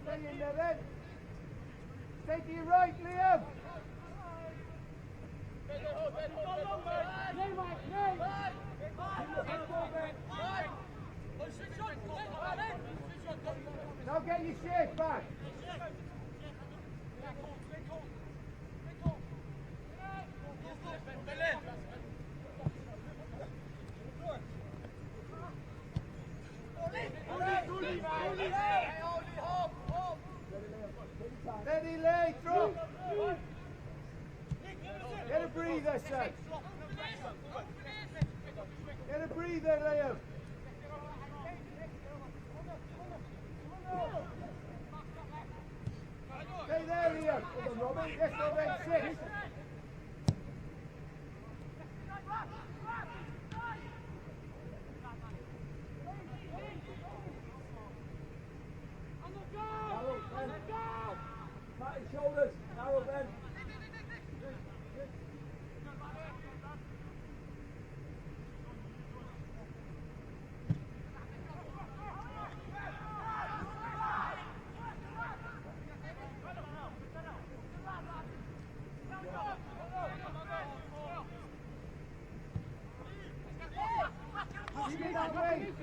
Stay in there then. Stay to your right, Liam. Now get your shape back. Steady leg, drop. Get a breather, son. Get a breather, Liam. Stay there, Liam. Come on, Robin. Yes, Robin. 6. Tight shoulders, narrow bend. Keep it that way.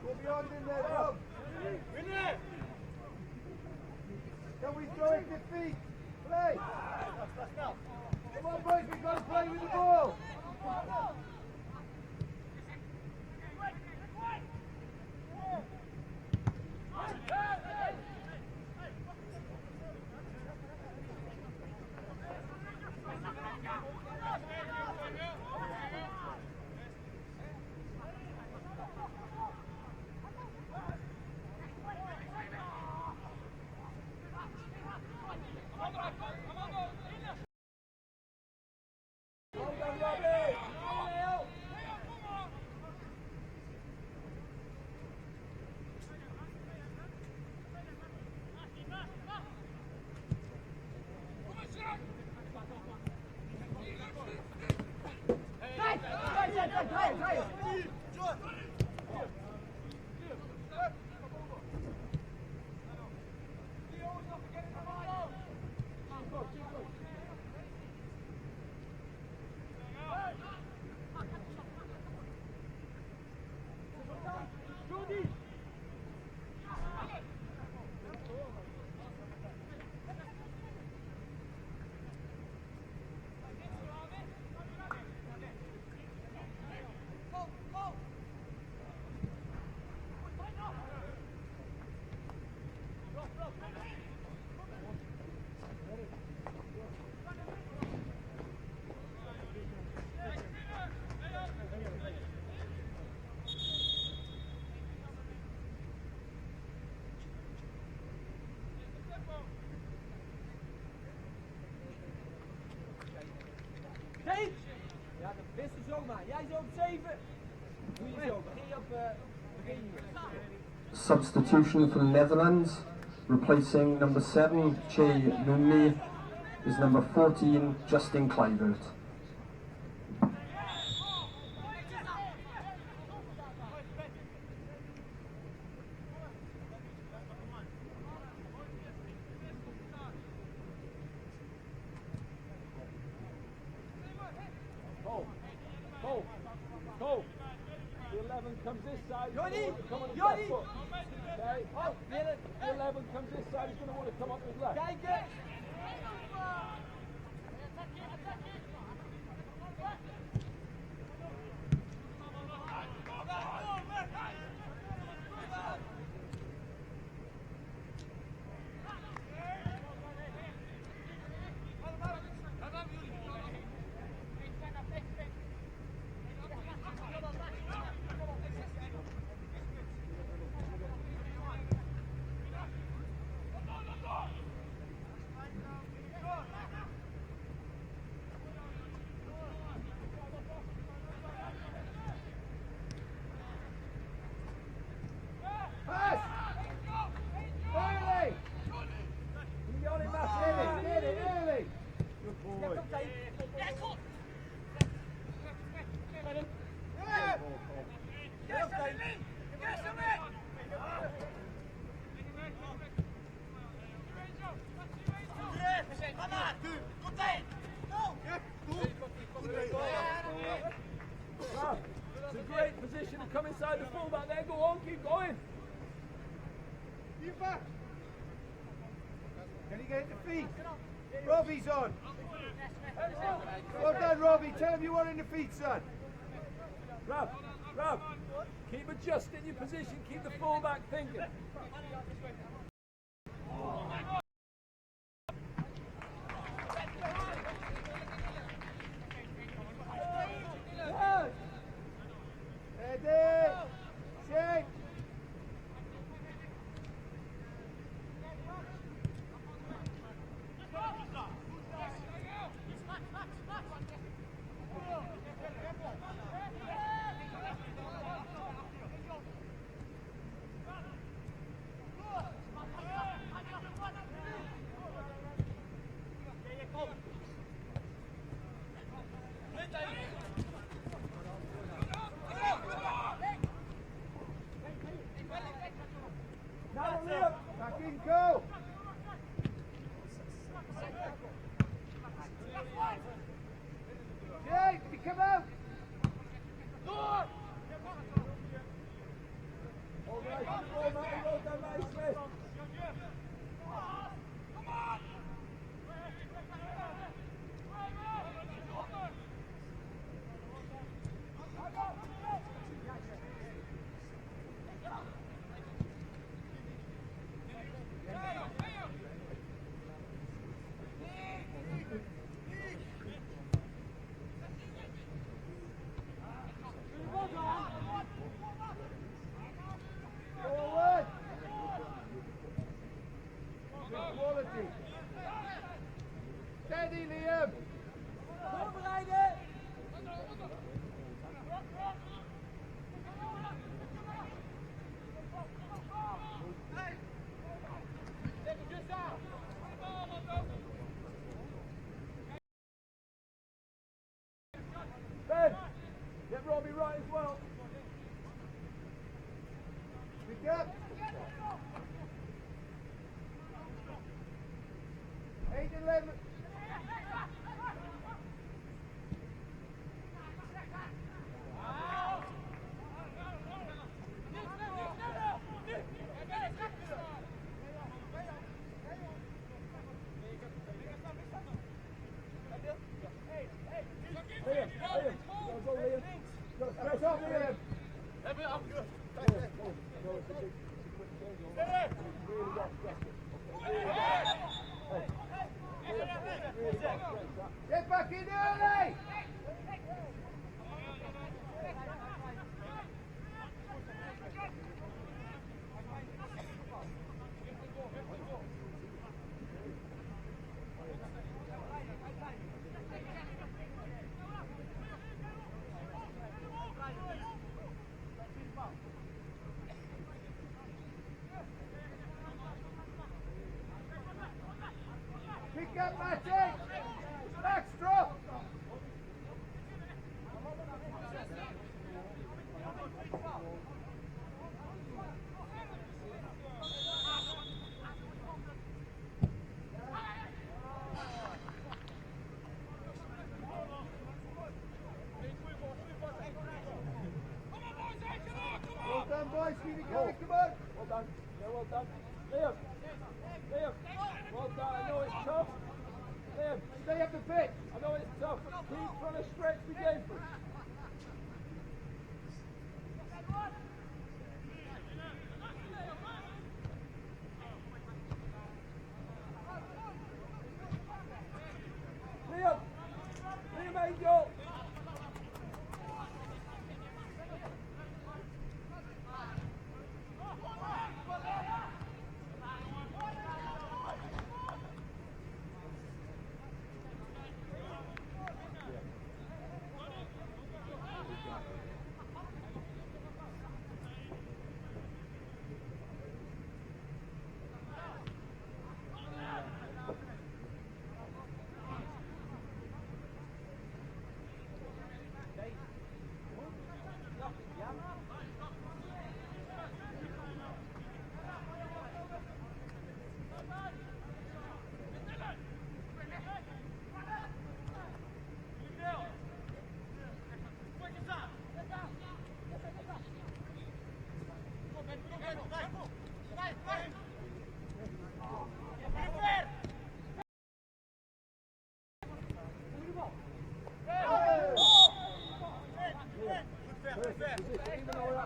Go beyond him there, Rob. Can we throw it to feet? Play. Come on, boys, we've got to play with the ball. Ja, de beste zomaar. Jij zo op 7. Doe je zo. Begin hier. Substitution for the Netherlands, replacing number 7, Che Nunmi, is number 14, Justin Kluivert. Go. The 11 comes this side. Jordi! Come on the Jordi! left foot. Okay. Oh, get it. The 11 comes this side. He's going to want to come up his left. Kijken. It's a great position to come inside the fullback there. Go on, keep going. You back. Can he get the feet? Robbie's on. Well done, Robbie. Tell him you are in the feet, son. Rob, keep adjusting your position. Keep the fullback thinking. Ready. Shake. Back in, go. Jay, did he come out? Forward. Good quality. Steady, Liam. Ben, get Robbie right as well. Pick up. 8 and 11. Liam, go Liam. Go straight up, Liam. Get back in early. Pick up, Matty. Back drop. Well done, boys. Keep it going. Come on. Well done. Yeah, well done. Liam. Well done. I know it's tough. Liam, Stay up the pitch. I know it's tough, but keep trying to stretch the game for us. Liam Angel.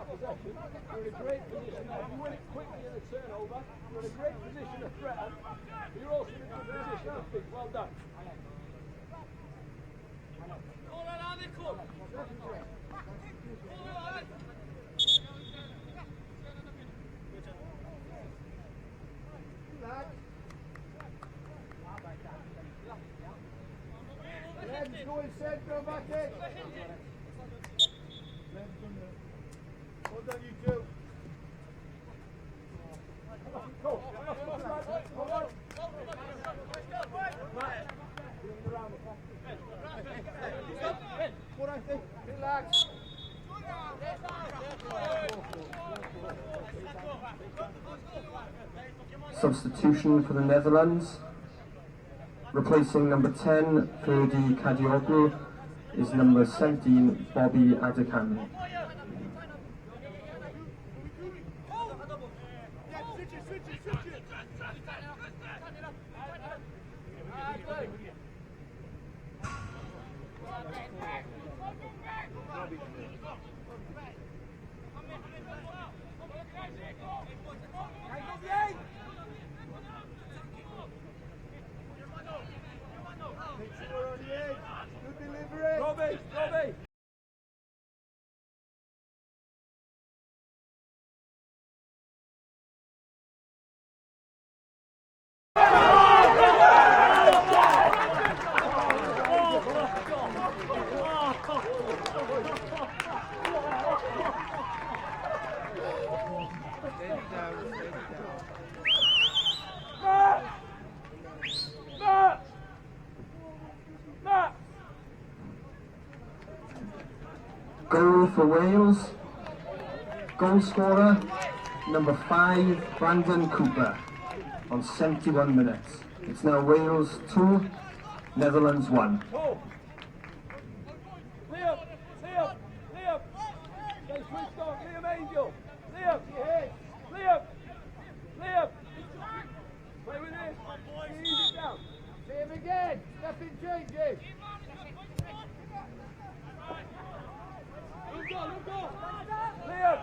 possession. You're in a great position. If you win it quickly in a turnover, you're in a great position to threaten. You're also in a good position to think. Well done. Len's going centre back in. Len's on there. Well done, you two. Go. Hold on. What I think. Relax. Substitution for the Netherlands. Replacing number 10, Ferdi Kadioglu, is number 17, Bobby Adekanu. Robbie. Goal for Wales. Goal scorer, number 5, Brandon Cooper, on 71 minutes. It's now Wales 2, Netherlands 1. Liam. Stay switched on. Liam Angel. Liam. Play with it. Ease it down. See him again. Nothing changes. Go. Liam.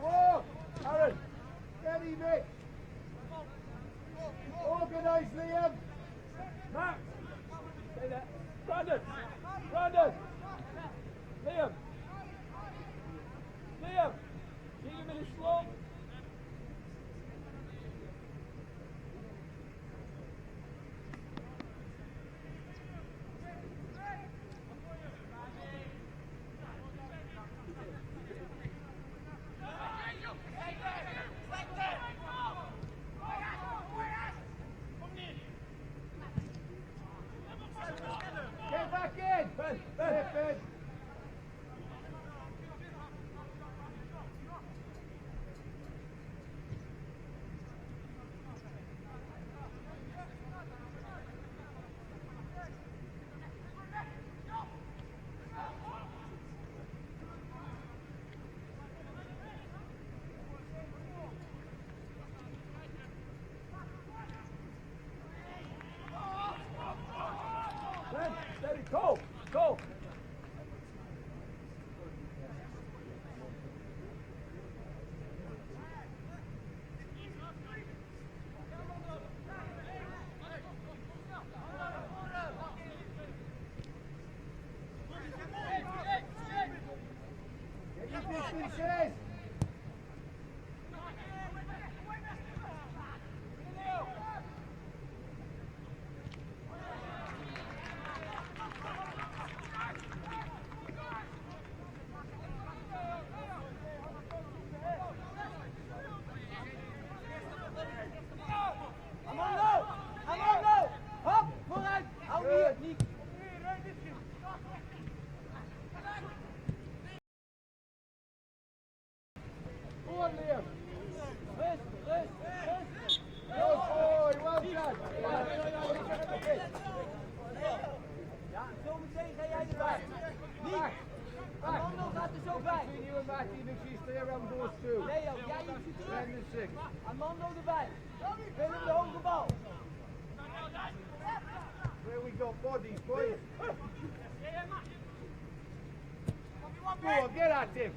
Whoa. Aaron. Steady, Mick. Organise, Liam. Max. Stay there. Brandon. Liam. Keep him in his slow. Get back in. Ben. Steady. Go. Get your distances. I'm on low. Hop. Vooruit. Hou hier. Niet. Go on, Liam. Rust. Good boy. Well done. Ja, zometeen ga jij erbij. Niet. Armando gaat er zo bij. Between you and Matty, make sure you stay around those two. Leo, jij iets te doen. 10 and 6. Armando erbij. Willem de hoge bal. up bodies, boys. Go on, get at him.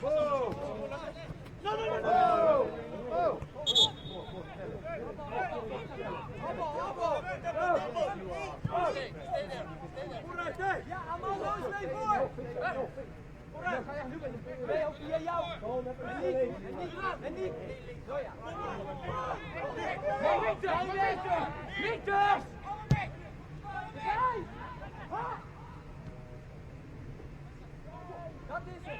Whoa! No! Oh! Ja, allemaal los, nee, voor! Vooruit! Nee, ook via jou! En niet! Zo ja! Nee, niet dus! Dat is het!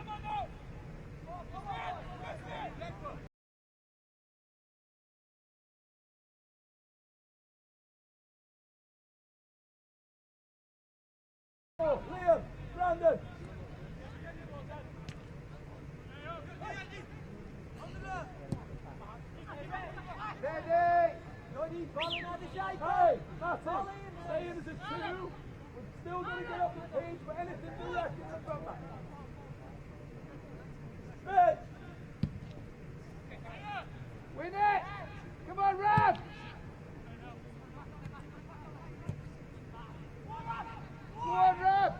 Oh, Liam! Brandon! Ready! Jordy, ballen naar de zijkant! Hey, that's it! Stay in as a two! We're still going to get up the page, but anything to left in the front back. Hey! Win it! Come on, Rab! Go on, Rab!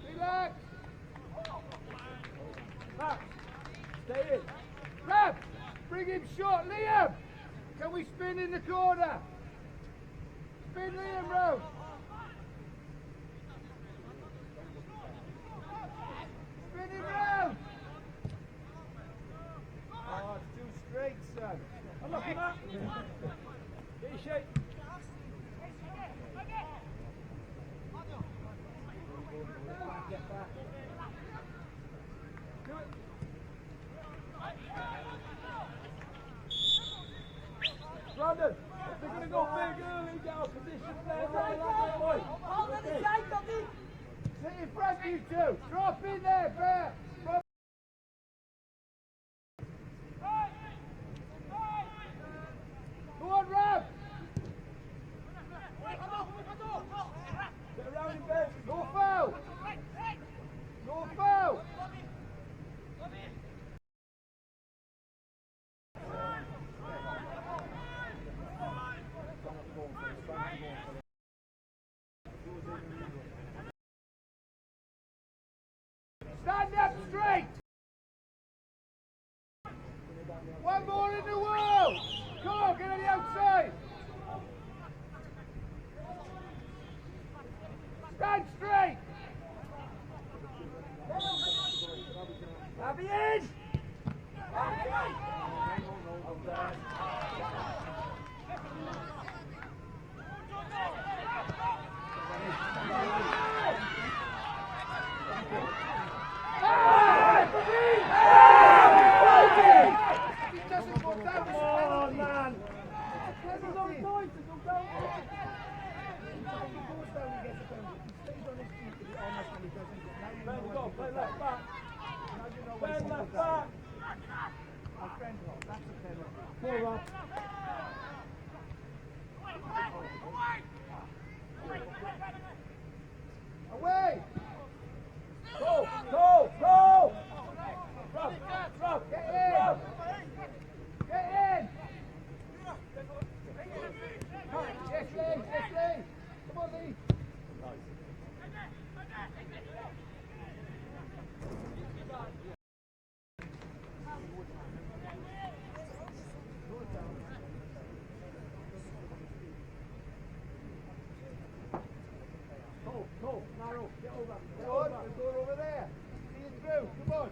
Relax! Max, stay in. Rab! Bring him short, Liam! Can we spin in the corner? Spin Liam round! Spin him round! Oh, it's too straight, son. I'm looking at. Get your shape. Get back. Do it. Brandon, if they're going to go big early, get our position there. Hold on the side, Tommy. Sit in front, you two! Drop in there, Bear! Drop. Go on, Rab! Get around in bed. No foul! No foul! Stand up straight! One more in the wall! Come on, get on the outside! Stand straight! Have you in? Play left back. Ben left back. Four up. Away! Go! Go! Go! Rob! Get in! Get in! Yes, Lee! Yes, Lee! Come on, Lee! Go! Narrow! Get over! Get Good, over! we're going over there. See it through, come on.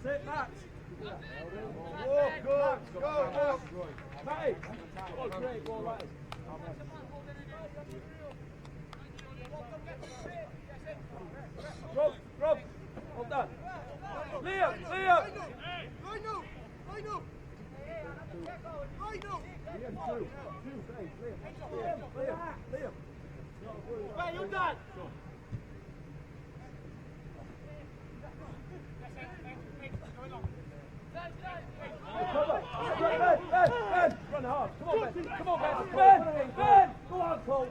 Sit, Max! Walk, go! Matty! Oh, great ball, Matty. Rob! Well done. Liam! Liam, Where you done? Cover! Ben! Run hard! Come on, Ben! Go on, Cole!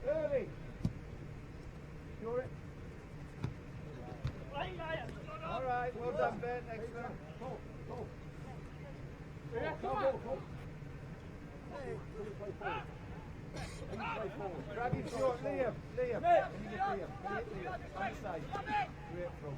Early. You're it. All right, well done, Ben. Excellent. Grab your short, Liam. Liam. Liam. On the side. Great throw.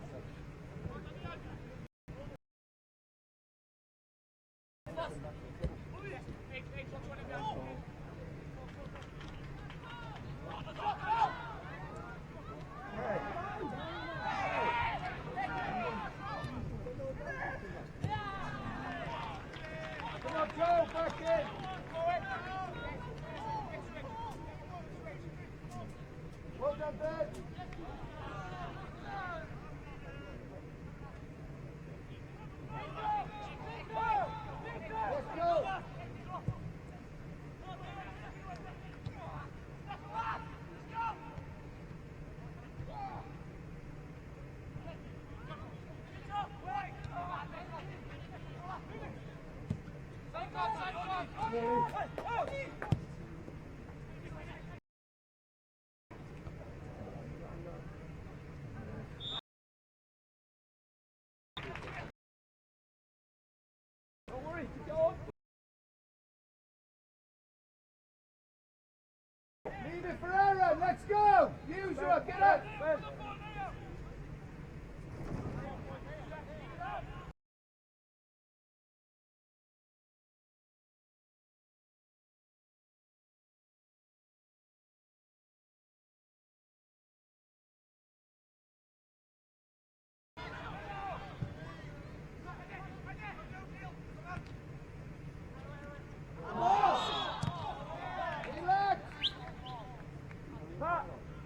Come on, Joe, back in. Well done, Ben. Let's go. Don't worry, go on. Leave it for Aaron. Let's go. Use her. Get up. Relax.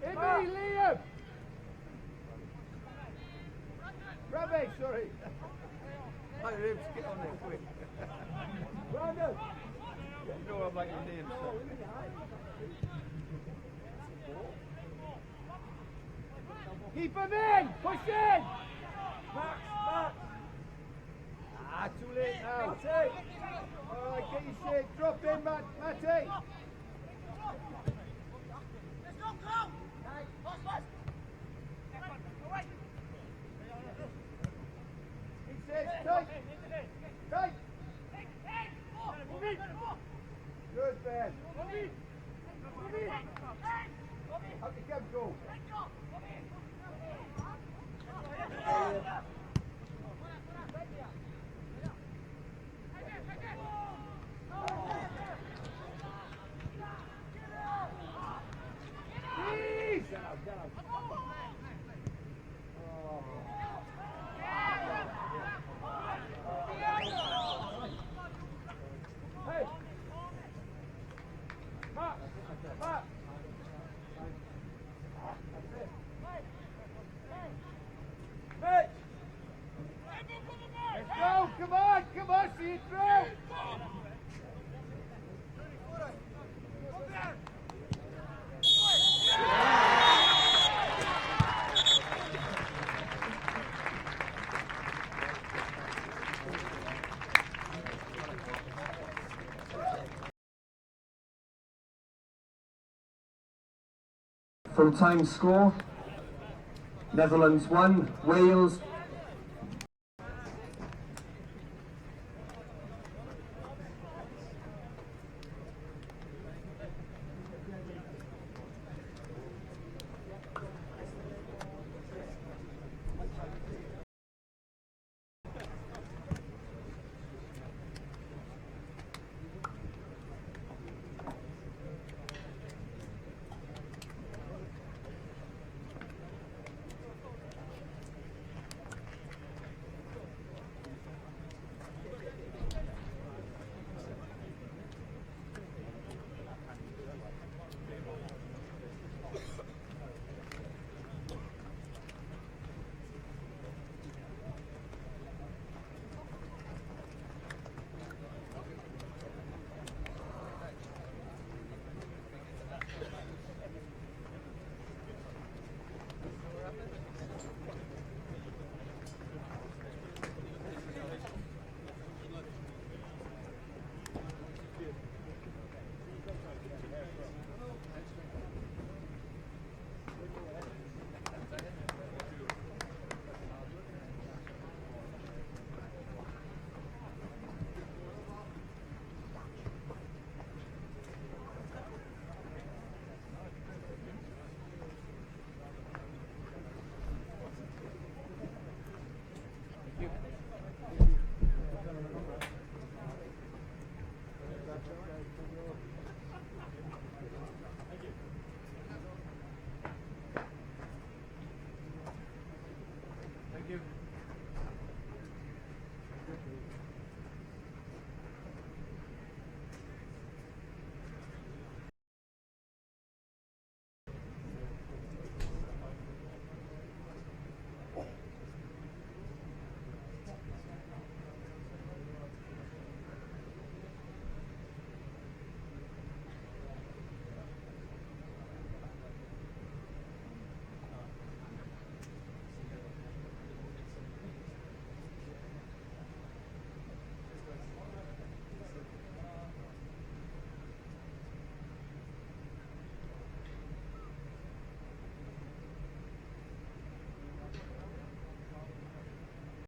Emmy, Liam. Robbie, sorry. My ribs, get on there quick. Brandon. You know I'm like your name, so. Keep him in! Push in! Max! Ah, too late now. Matty! Alright, get your shake. Drop in, Matty! He says tight! Tight! Good, Ben. How the Kev go? Let's go! Come on! See it through! Full-time score, Netherlands 1, Wales